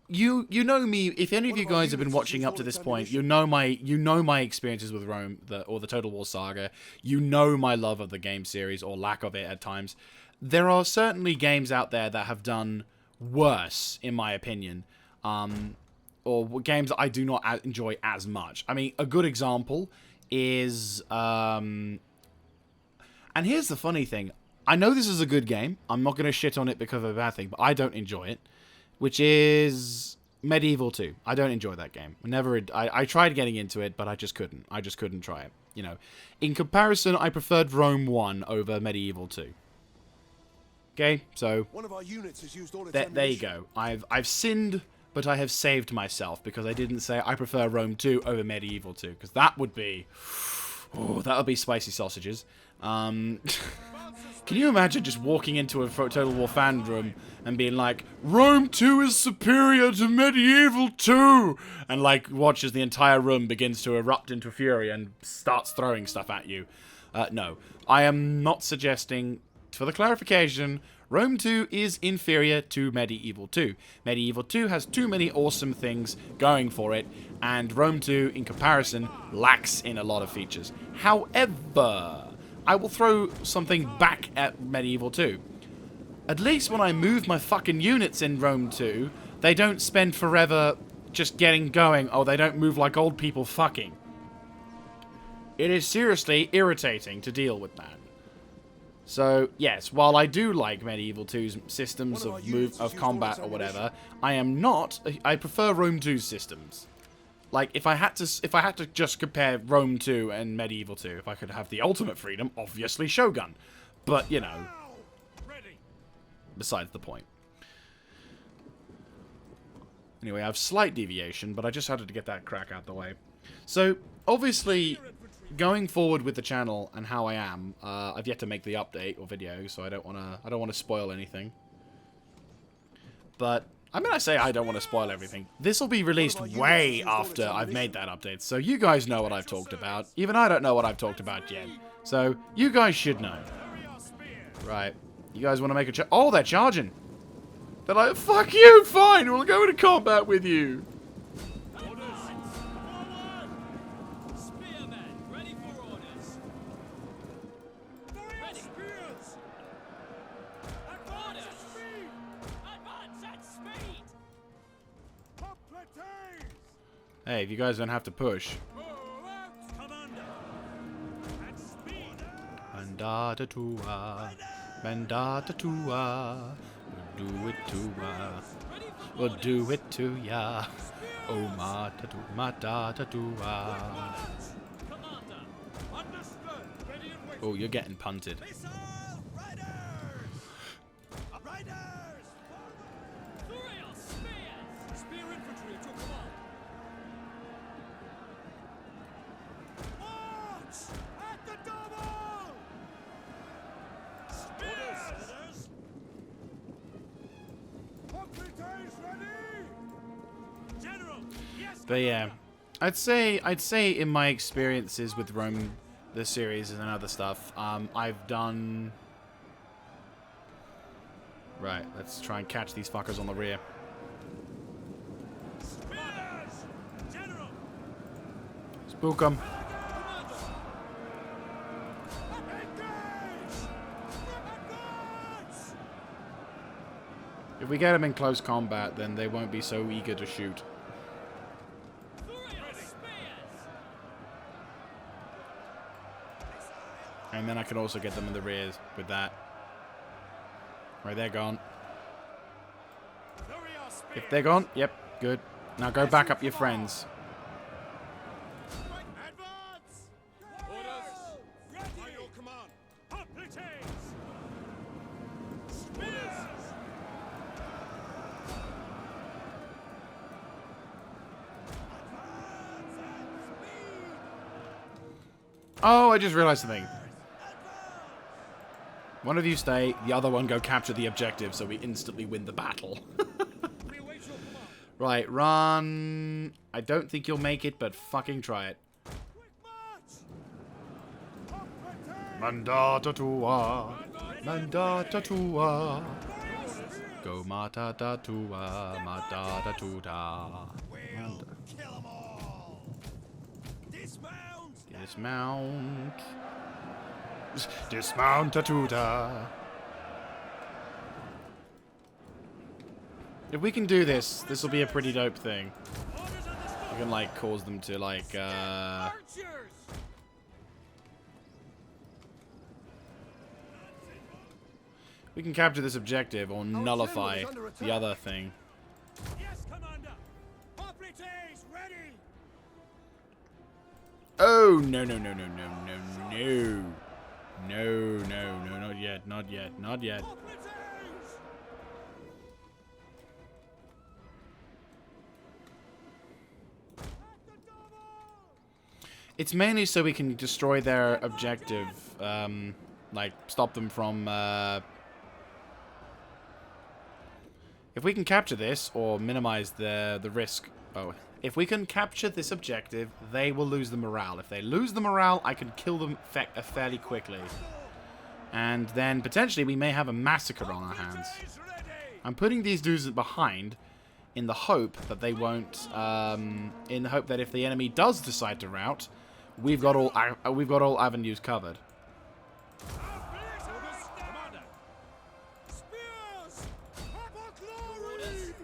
You know me. If any of you guys have been watching up to this point, you know my experiences with Rome or the Total War saga. You know my love of the game series, or lack of it at times. There are certainly games out there that have done worse, in my opinion, or games that I do not enjoy as much. I mean, a good example is, and here's the funny thing. I know this is a good game. I'm not going to shit on it because of a bad thing, but I don't enjoy it. Which is Medieval 2. I don't enjoy that game. I tried getting into it, but I just couldn't. I just couldn't try it. You know, in comparison, I preferred Rome 1 over Medieval 2. Okay, so One of our units has used all its there you go. I've sinned, but I have saved myself because I didn't say I prefer Rome 2 over Medieval 2, because that would be, that would be spicy sausages. Can you imagine just walking into a Total War fan room and being like, Rome 2 is superior to Medieval 2! And, like, watches the entire room begins to erupt into fury and starts throwing stuff at you. No. I am not suggesting, for the clarification, Rome 2 is inferior to Medieval 2. Medieval 2 has too many awesome things going for it, and Rome 2, in comparison, lacks in a lot of features. However... I will throw something back at Medieval 2. At least when I move my fucking units in Rome 2, they don't spend forever just getting going. Oh, they don't move like old people fucking. It is seriously irritating to deal with that. So, yes, while I do like Medieval 2's systems of combat or whatever, I prefer Rome 2's systems. Like, if I had to just compare Rome 2 and Medieval 2, if I could have the ultimate freedom, obviously Shogun. But, you know, besides the point. Anyway, I have slight deviation, but I just had to get that crack out the way. So, obviously, going forward with the channel and how I am, I've yet to make the update or video, so I don't want to spoil anything. But I mean, I say I don't want to spoil everything. This will be released way after I've made that update, so you guys know what I've talked about. Even I don't know what I've talked about yet. So, you guys should know. Right. You guys want to make a oh, they're charging! They're like, fuck you, fine, we'll go into combat with you! Hey, if you guys don't have to push. Mandata tua, mandata tua, we'll do it to we'll do it to ya. Oh, matata tua. Oh, you're getting punted. But yeah, I'd say in my experiences with Rome, the series and other stuff, I've done... Right, let's try and catch these fuckers on the rear. Spook them. If we get them in close combat, then they won't be so eager to shoot. And then I can also get them in the rears with that. Right, they're gone. If they're gone, yep, good. Now go back up your friends. Advance! Orders! Ready! By your command! Hoplites! Spears! Oh, I just realized something. One of you stay, the other one go capture the objective so we instantly win the battle. We await your command. Right, run. I don't think you'll make it, but fucking try it. Quick march! Hoplites! Mandata tua. Mandata tua. Go matata tua. Matata tuta. We'll kill them all! Dismount! Dismount. Dismount tuta. If we can do this, this will be a pretty dope thing. Orders understood! We can like cause them to like Archers! we can capture this objective or nullify the other thing. Yes, Commander! Hoplites, ready! Oh no no no no no no no. No, no, no, not yet, not yet, not yet. Hoplites! At the double! It's mainly so we can destroy their objective, like stop them from. If we can capture this or minimize the risk. Oh, if we can capture this objective, they will lose the morale. If they lose the morale, I can kill them fairly quickly. And then potentially we may have a massacre on our hands. Hoplites, ready! I'm putting these dudes behind in the hope that they won't, in the hope that if the enemy does decide to rout, we've got all avenues covered. Orders, Commander! Spears! Papa glory!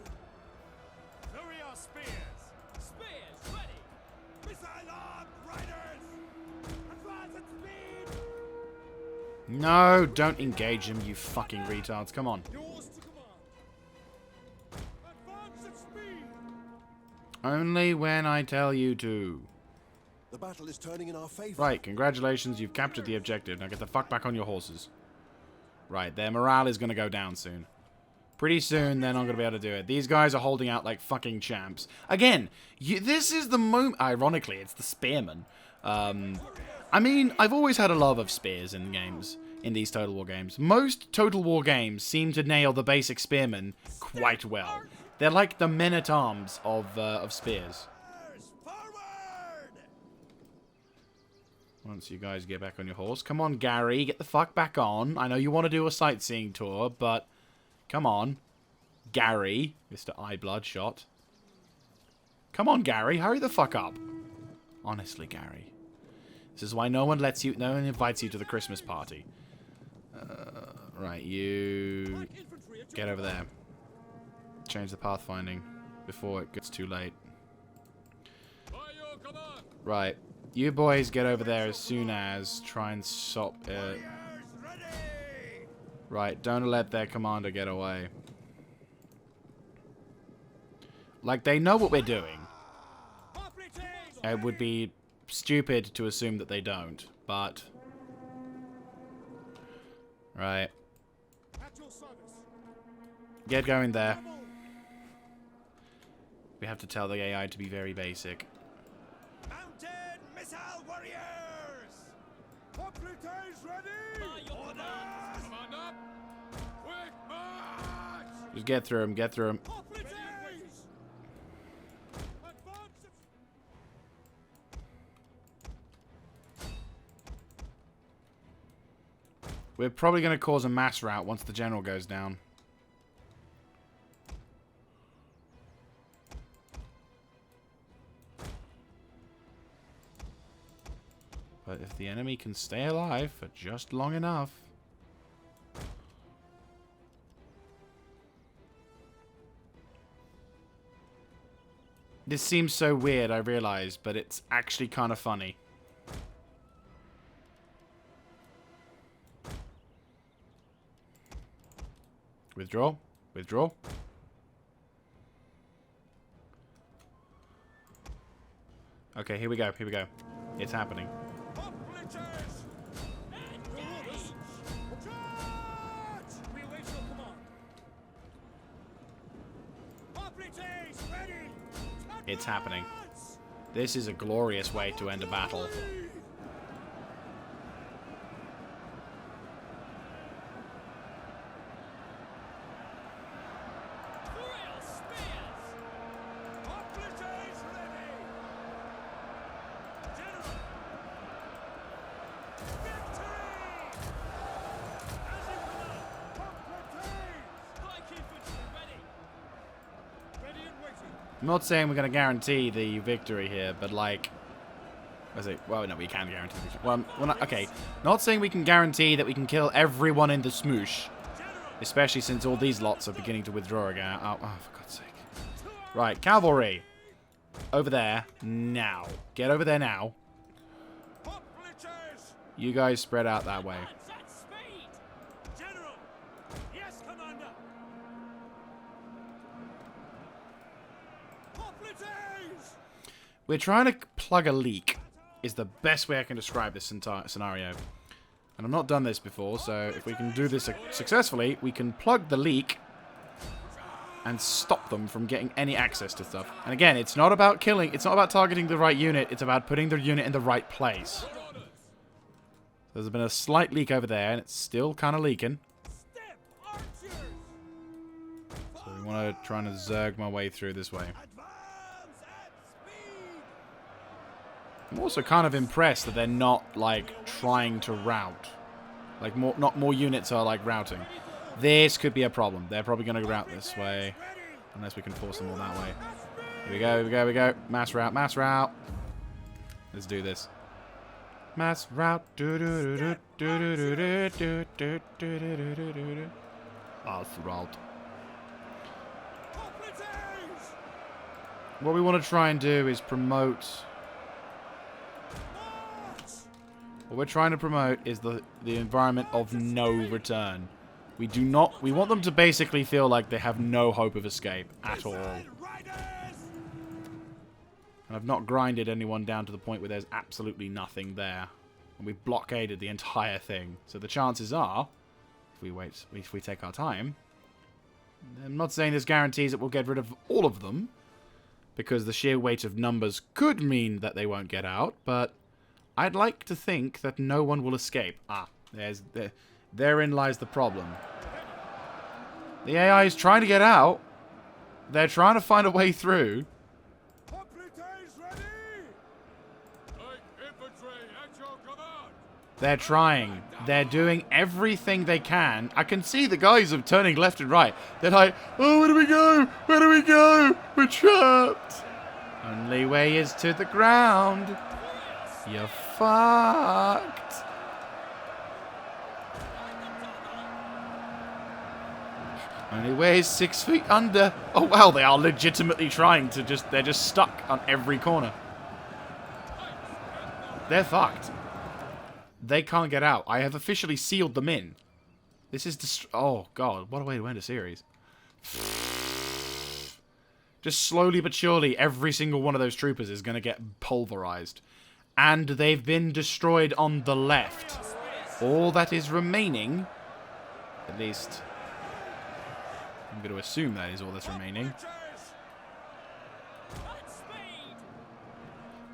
Flurry our spears! Spears, ready! Missile armed riders! Advance at speed! No, don't engage them, you fucking retards. Come on. Yours to command! Advance at speed! Only when I tell you to. The battle is turning in our favor. Right, congratulations, you've captured the objective. Now get the fuck back on your horses. Right, their morale is going to go down soon. Pretty soon, they're not going to be able to do it. These guys are holding out like fucking champs. Again, this is the moment... Ironically, it's the spearmen. I mean, I've always had a love of spears in games, in these Total War games. Most Total War games seem to nail the basic spearmen quite well. They're like the men-at-arms of spears. Forward! Once you guys get back on your horse. Come on, Gary, get the fuck back on. I know you want to do a sightseeing tour, but... Come on. Gary, Mr. Eye Bloodshot. Come on, Gary, hurry the fuck up. Honestly, Gary. This is why no one invites you to the Christmas party. Right, you... Get over there. Change the pathfinding before it gets too late. By your command! Right. You boys get over there as soon as try and stop it. Warriors, ready! Right, don't let their commander get away. Like, they know what we're doing. Hoplites! It would be stupid to assume that they don't, but... Right. At your service! Get going there. Double! We have to tell the AI to be very basic. Mounted missile warriors! Hoplites ready! Orders! Commander! Quick march! Just get through them, get through them. Hoplites! Advance! We're probably going to cause a mass rout once the general goes down. But if the enemy can stay alive for just long enough... This seems so weird, I realize, but it's actually kind of funny. Withdraw. Withdraw. Okay, here we go. Here we go. It's happening. It's happening. This is a glorious way to end a battle. I'm not saying we're going to guarantee the victory here, but like... I say, well, no, we can guarantee the victory. Well, we're not, okay. Not saying we can guarantee that we can kill everyone in the smoosh. Especially since all these lots are beginning to withdraw again. Oh, for God's sake. Right, cavalry. Over there. Now. Get over there now. You guys spread out that way. We're trying to plug a leak, is the best way I can describe this entire scenario. And I've not done this before, so if we can do this successfully, we can plug the leak and stop them from getting any access to stuff. And again, it's not about killing, it's not about targeting the right unit, it's about putting the unit in the right place. There's been a slight leak over there, and it's still kind of leaking. So we want to try and zerg my way through this way. I'm also kind of impressed that they're not, like, trying to route. Like, not more units are, like, routing. This could be a problem. They're probably going to route this way. Unless we can force them all that way. Here we go, here we go, here we go. Mass route, mass route. Let's do this. Mass route. Mass route. What we want to try and do is promote... What we're trying to promote is the environment of no return. We want them to basically feel like they have no hope of escape at all. And I've not grinded anyone down to the point where there's absolutely nothing there. And we've blockaded the entire thing. So the chances are, if we take our time, I'm not saying this guarantees that we'll get rid of all of them, because the sheer weight of numbers could mean that they won't get out, but I'd like to think that no one will escape. Therein lies the problem. The AI is trying to get out. They're trying to find a way through. They're trying. They're doing everything they can. I can see the guys are turning left and right. They're like, oh, where do we go? Where do we go? We're trapped. Only way is to the ground. You're fucked. Only way is 6 feet under. Oh, wow, they are legitimately trying to they're just stuck on every corner. They're fucked. They can't get out. I have officially sealed them in. This is oh, God, what a way to end a series. Just slowly but surely, every single one of those troopers is going to get pulverized. And they've been destroyed on the left. All that is remaining, at least, I'm going to assume that is all that's remaining.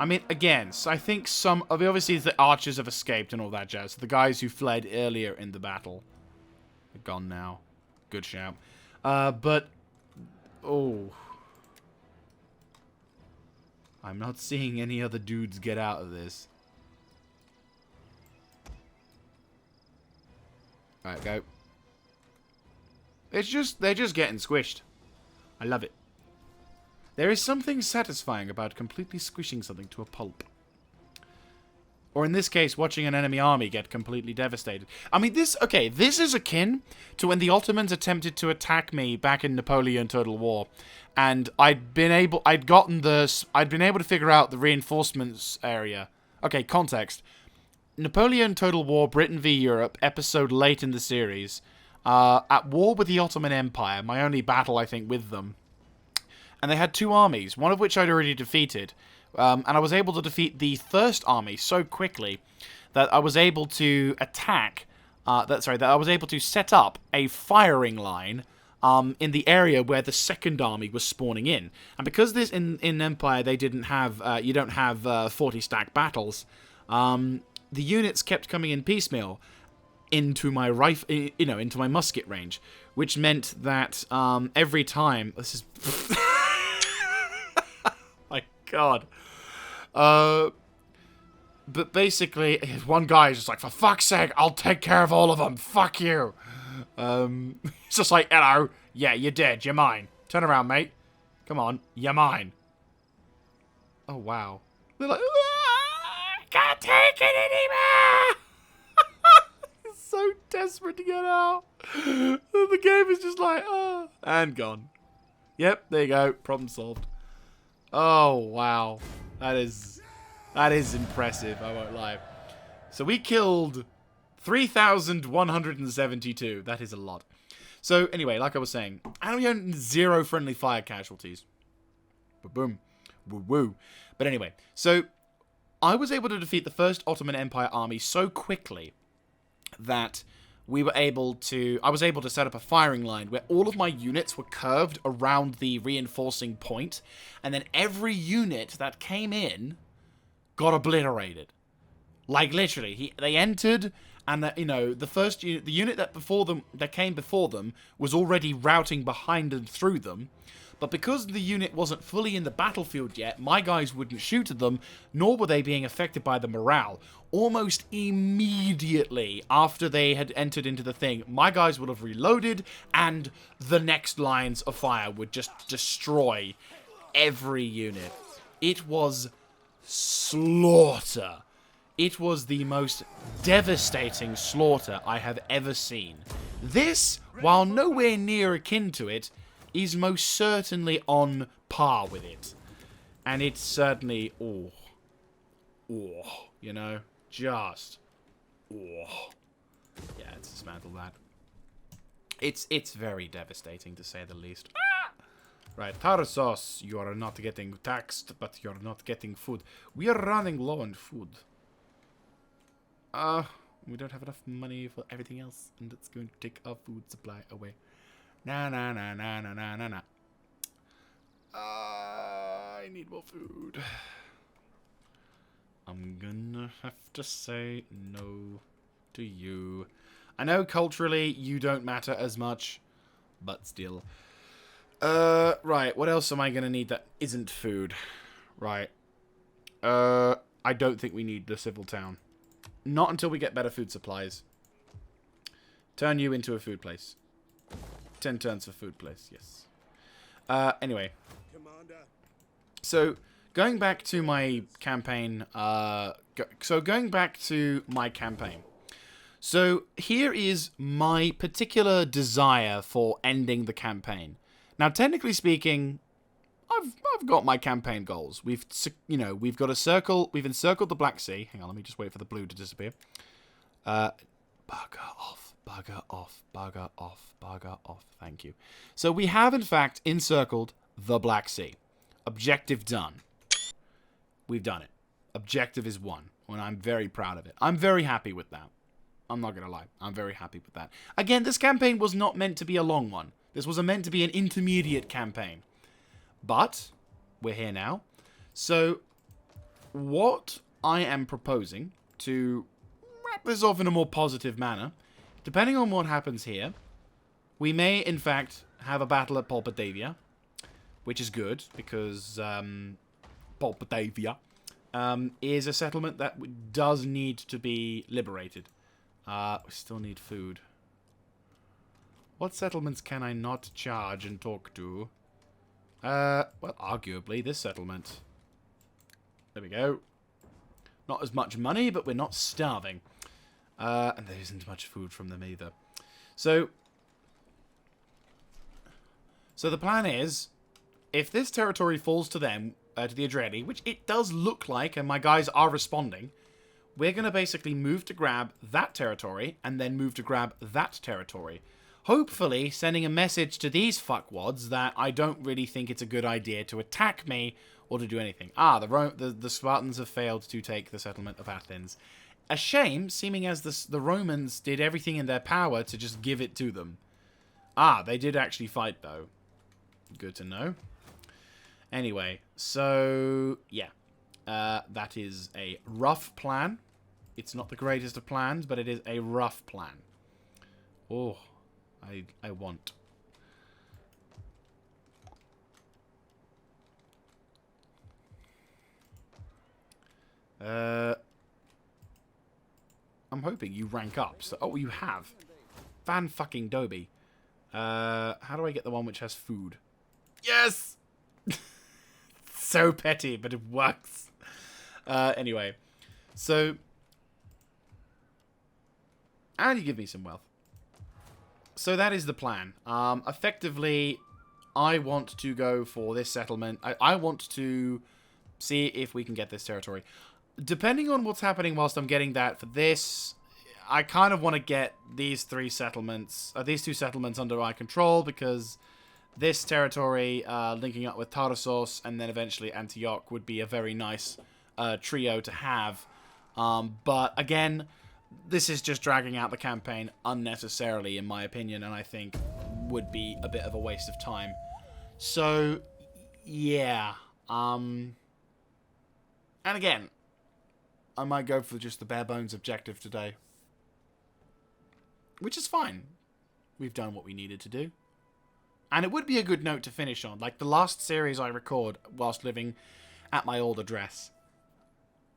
I mean, again, so I think obviously the archers have escaped and all that jazz. The guys who fled earlier in the battle are gone now. Good shout. But, oh... I'm not seeing any other dudes get out of this. Alright, go. They're just getting squished. I love it. There is something satisfying about completely squishing something to a pulp. Or in this case, watching an enemy army get completely devastated. I mean, this is akin to when the Ottomans attempted to attack me back in Napoleon Total War. And I'd been able to figure out the reinforcements area. Okay, context. Napoleon Total War, Britain v Europe, episode late in the series. At war with the Ottoman Empire, my only battle, I think, with them. and they had 2 armies, one of which I'd already defeated. And I was able to defeat the first army so quickly that I was able to attack. That I was able to set up a firing line in the area where the second army was spawning in. And because this in Empire they didn't have you don't have 40 stack battles, the units kept coming in piecemeal into my into my musket range, which meant that every time this is my god. But basically, one guy is just like, for fuck's sake, I'll take care of all of them. Fuck you. It's just like, hello. Yeah, you're dead. You're mine. Turn around, mate. Come on. You're mine. Oh, wow. They're like, I can't take it anymore. He's so desperate to get out. The game is just like, oh. And gone. Yep, there you go. Problem solved. Oh, wow. That is impressive, I won't lie. So we killed 3,172. That is a lot. So anyway, like I was saying, and we had 0 friendly fire casualties. Boom. Woo woo. But anyway, so I was able to defeat the first Ottoman Empire army so quickly that I was able to set up a firing line where all of my units were curved around the reinforcing point, and then every unit that came in got obliterated. Like literally, they entered, and the unit that came before them was already routing behind and through them. But because the unit wasn't fully in the battlefield yet, my guys wouldn't shoot at them, nor were they being affected by the morale. Almost immediately after they had entered into the thing, my guys would have reloaded, and the next lines of fire would just destroy every unit. It was slaughter. It was the most devastating slaughter I have ever seen. This, while nowhere near akin to it, is most certainly on par with it. And it's certainly, just, yeah, let's dismantle that. It's very devastating, to say the least. Right, Tarsos, you are not getting taxed, but you're not getting food. We are running low on food. We don't have enough money for everything else, and it's going to take our food supply away. Nah. I need more food. I'm gonna have to say no to you. I know culturally you don't matter as much, but still. Right, what else am I gonna need that isn't food? Right. I don't think we need the civil town. Not until we get better food supplies. Turn you into a food place. 10 turns for food place, yes. Anyway. Commander. So, going back to my campaign, So, here is my particular desire for ending the campaign. Now, technically speaking, I've got my campaign goals. We've got a circle. We've encircled the Black Sea. Hang on, let me just wait for the blue to disappear. Bugger off, bugger off, bugger off, bugger off. Thank you. So we have, in fact, encircled the Black Sea. Objective done. We've done it. Objective is won, and I'm very proud of it. I'm very happy with that. I'm not going to lie. I'm very happy with that. Again, this campaign was not meant to be a long one. This was meant to be an intermediate campaign. But we're here now. So what I am proposing, to wrap this off in a more positive manner, depending on what happens here, we may in fact have a battle at Pulpatavia, which is good because Pulpatavia is a settlement that does need to be liberated. We still need food. What settlements can I not charge and talk to? Well, arguably this settlement. There we go. Not as much money, but we're not starving. And there isn't much food from them either. So the plan is, if this territory falls to them, to the Adreni, which it does look like, and my guys are responding, we're going to basically move to grab that territory, and then move to grab that territory. hopefully sending a message to these fuckwads that I don't really think it's a good idea to attack me or to do anything. Ah, the Spartans have failed to take the settlement of Athens. A shame, seeming as the Romans did everything in their power to just give it to them. Ah, they did actually fight, though. Good to know. Anyway, so, yeah. That is a rough plan. It's not the greatest of plans, but it is a rough plan. Oh, I want. I'm hoping you rank up. So, oh, you have. Fan-fucking-doby. How do I get the one which has food? Yes! So petty, but it works. Anyway. So. And you give me some wealth. So that is the plan. Effectively, I want to go for this settlement. I want to see if we can get this territory. Depending on what's happening whilst I'm getting that for this, I kind of want to get these two settlements under my control, because this territory, linking up with Tarassos and then eventually Antioch, would be a very nice trio to have. But again, this is just dragging out the campaign unnecessarily, in my opinion, and I think would be a bit of a waste of time. So, yeah. And again, I might go for just the bare bones objective today. Which is fine. We've done what we needed to do. And it would be a good note to finish on. Like the last series I record whilst living at my old address.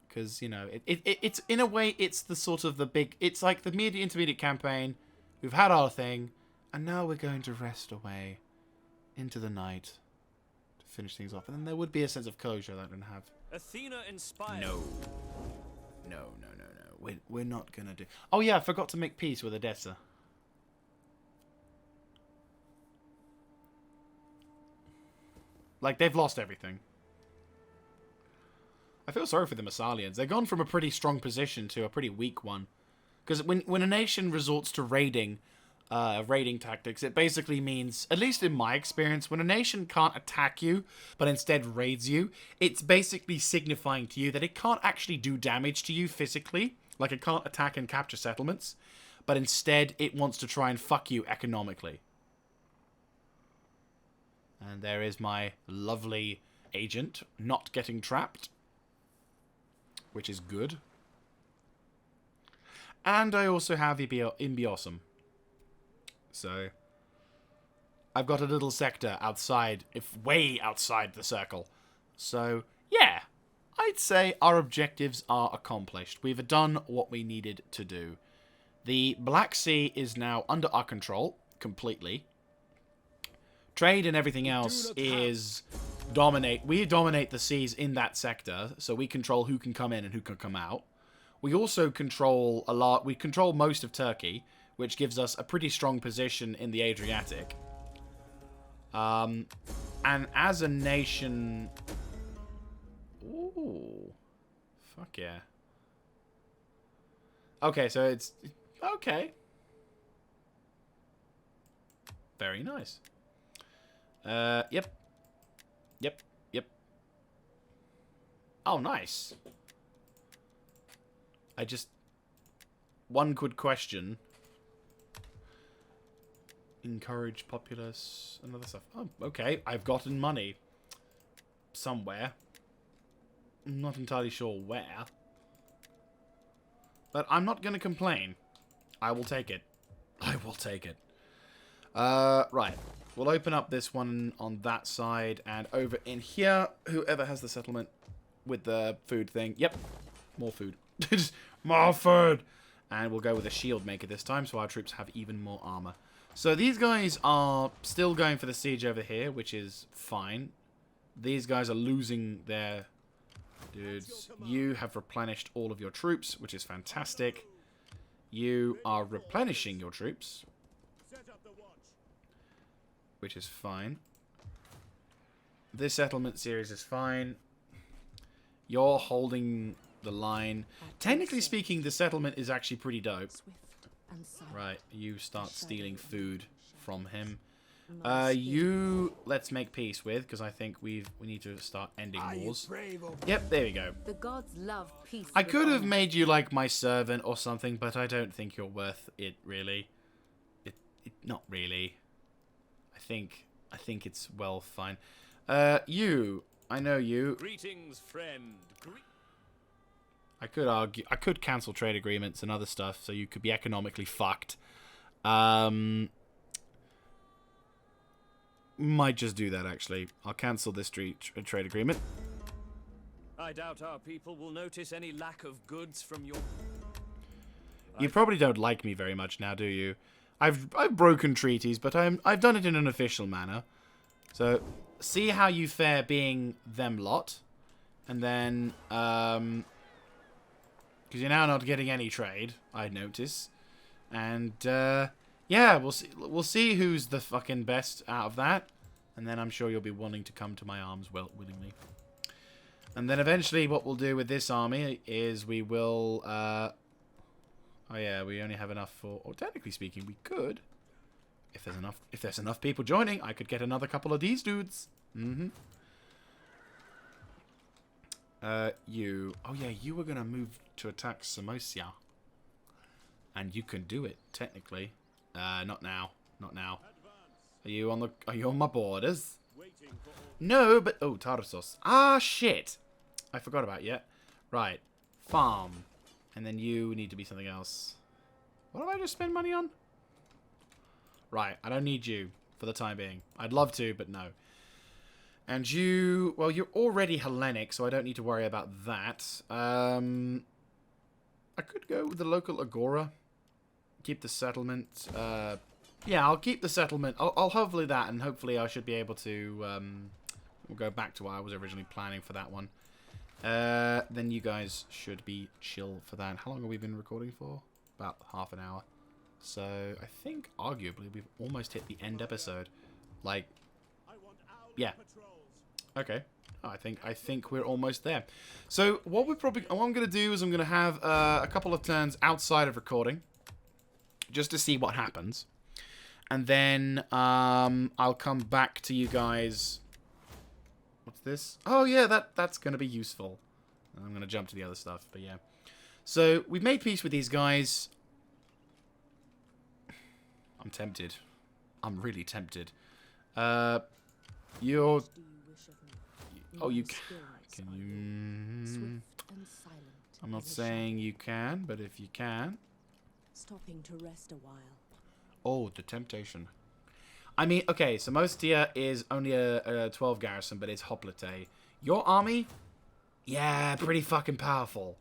Because, you know, it's in a way, it's the sort of the big... It's like the intermediate campaign. We've had our thing. And now we're going to rest away into the night to finish things off. And then there would be a sense of closure that I don't have. Athena inspired. No. We're not going to do... Oh, yeah, I forgot to make peace with Edessa. Like, they've lost everything. I feel sorry for the Massalians. They've gone from a pretty strong position to a pretty weak one. Because when a nation resorts to raiding tactics, it basically means, at least in my experience, when a nation can't attack you, but instead raids you, it's basically signifying to you that it can't actually do damage to you physically. Like, it can't attack and capture settlements, but instead it wants to try and fuck you economically. And there is my lovely agent not getting trapped, which is good. And I also have Imbiosum. So, I've got a little sector outside, way outside the circle. So, yeah, I'd say our objectives are accomplished. We've done what we needed to do. The Black Sea is now under our control, completely. Trade and everything else is we dominate the seas in that sector, so we control who can come in and who can come out. We also control we control most of Turkey, which gives us a pretty strong position in the Adriatic. And as a nation... Ooh. Fuck yeah. Okay, so it's... Okay. Very nice. Yep. Oh, nice. One could question. Encourage populace and other stuff. Oh, okay. I've gotten money. Somewhere. I'm not entirely sure where. But I'm not going to complain. I will take it. I will take it. Right. We'll open up this one on that side. And over in here, whoever has the settlement with the food thing. Yep. More food. More food! And we'll go with a shield maker this time, so our troops have even more armor. So these guys are still going for the siege over here, which is fine. These guys are losing their... Dudes, you have replenished all of your troops, which is fantastic. You are replenishing your troops, which is fine. This settlement series is fine. You're holding the line. Technically speaking, the settlement is actually pretty dope. Right, you start stealing food. from him. My You let's make peace with, because I think we need to start ending Are you wars. brave or Yep, there we go. The gods love peace. I with could have honor. made you like my servant or something, but I don't think you're worth it really. It not really. I think it's well fine. You, I know you. Greetings, friend. I could cancel trade agreements and other stuff, so you could be economically fucked. Might just do that actually. I'll cancel this trade agreement. I doubt our people will notice any lack of goods from your... You probably don't like me very much now, do you? I've broken treaties, but I've done it in an official manner. So see how you fare being them lot, and then because you're now not getting any trade, I notice, and yeah, we'll see who's the fucking best out of that, and then I'm sure you'll be wanting to come to my arms willingly. And then eventually, what we'll do with this army is we will. Oh yeah, we only have enough for. Or technically speaking, we could, if there's enough people joining, I could get another couple of these dudes. You. Oh yeah, you were gonna move to attack Samosia, and you can do it technically. Not now. Not now. Are you on my borders? No, but oh, Tarsos. Ah, shit. I forgot about you. Right. Farm. And then you need to be something else. What have I just spent money on? Right. I don't need you for the time being. I'd love to, but no. And you... Well, you're already Hellenic, so I don't need to worry about that. I could go with the local Agora. Keep the settlement. Yeah, I'll keep the settlement. I'll hopefully that, and hopefully I should be able to... we'll go back to what I was originally planning for that one. Then you guys should be chill for that. How long have we been recording for? About half an hour. So I think arguably we've almost hit the end episode. Like, yeah. Okay. Oh, I think we're almost there. So what I'm gonna do is I'm gonna have a couple of turns outside of recording, just to see what happens, and then I'll come back to you guys. What's this? Oh yeah, that's gonna be useful. I'm gonna jump to the other stuff, but yeah. So we've made peace with these guys. I'm tempted. I'm really tempted. You're. do you wish of me? Oh, you My spirits can are you? swift and silent I'm not as a saying shadow, you can, but if you can. stopping to rest a while. Oh, the temptation. I mean, okay, so Mostia is only a 12 garrison, but it's Hoplite. Your army? Yeah, pretty fucking powerful.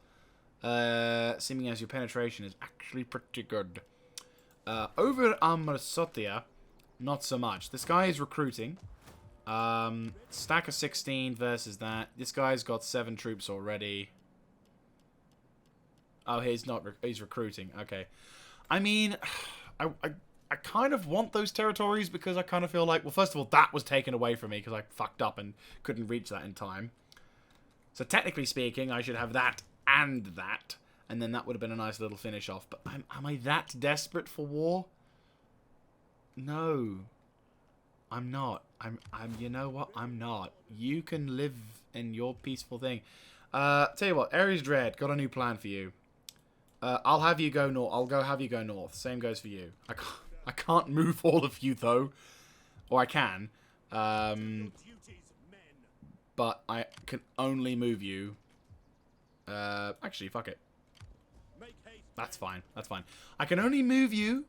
Seeming as your penetration is actually pretty good. Over Amrasotia, not so much. This guy is recruiting. Stack of 16 versus that. This guy's got 7 troops already. Oh, he's not. He's recruiting. Okay. I mean, I kind of want those territories because I kind of feel like, well, first of all, that was taken away from me because I fucked up and couldn't reach that in time. So technically speaking, I should have that and that, and then that would have been a nice little finish off. But am I that desperate for war? No, I'm not. I'm. You know what? I'm not. You can live in your peaceful thing. Tell you what, Ares Dread got a new plan for you. I'll have you go north. I'll go have you go north. Same goes for you. I can't move all of you though, or I can. But I can only move you. Actually, fuck it. That's fine. That's fine. I can only move you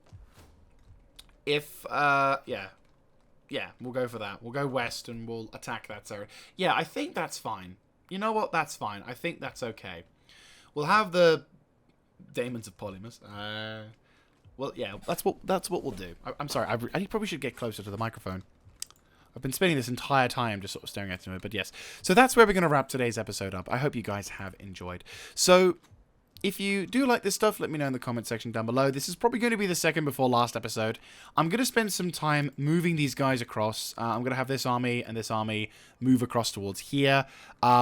if, yeah. Yeah, we'll go for that. We'll go west and we'll attack that area. Yeah, I think that's fine. You know what? That's fine. I think that's okay. We'll have the Daemons of Polymus. Well, yeah, that's what we'll do. I'm sorry. I probably should get closer to the microphone. I've been spending this entire time just sort of staring at it, but yes. So that's where we're going to wrap today's episode up. I hope you guys have enjoyed. So, if you do like this stuff, let me know in the comment section down below. This is probably going to be the second before last episode. I'm going to spend some time moving these guys across. I'm going to have this army and this army move across towards here.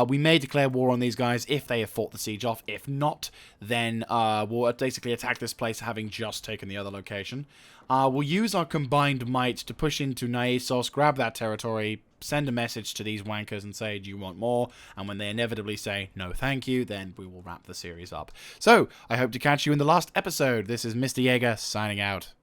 We may declare war on these guys if they have fought the siege off. If not, then we'll basically attack this place having just taken the other location. We'll use our combined might to push into Naesos, grab that territory, send a message to these wankers and say, do you want more? And when they inevitably say, no thank you, then we will wrap the series up. So, I hope to catch you in the last episode. This is Mr. Jaeger, signing out.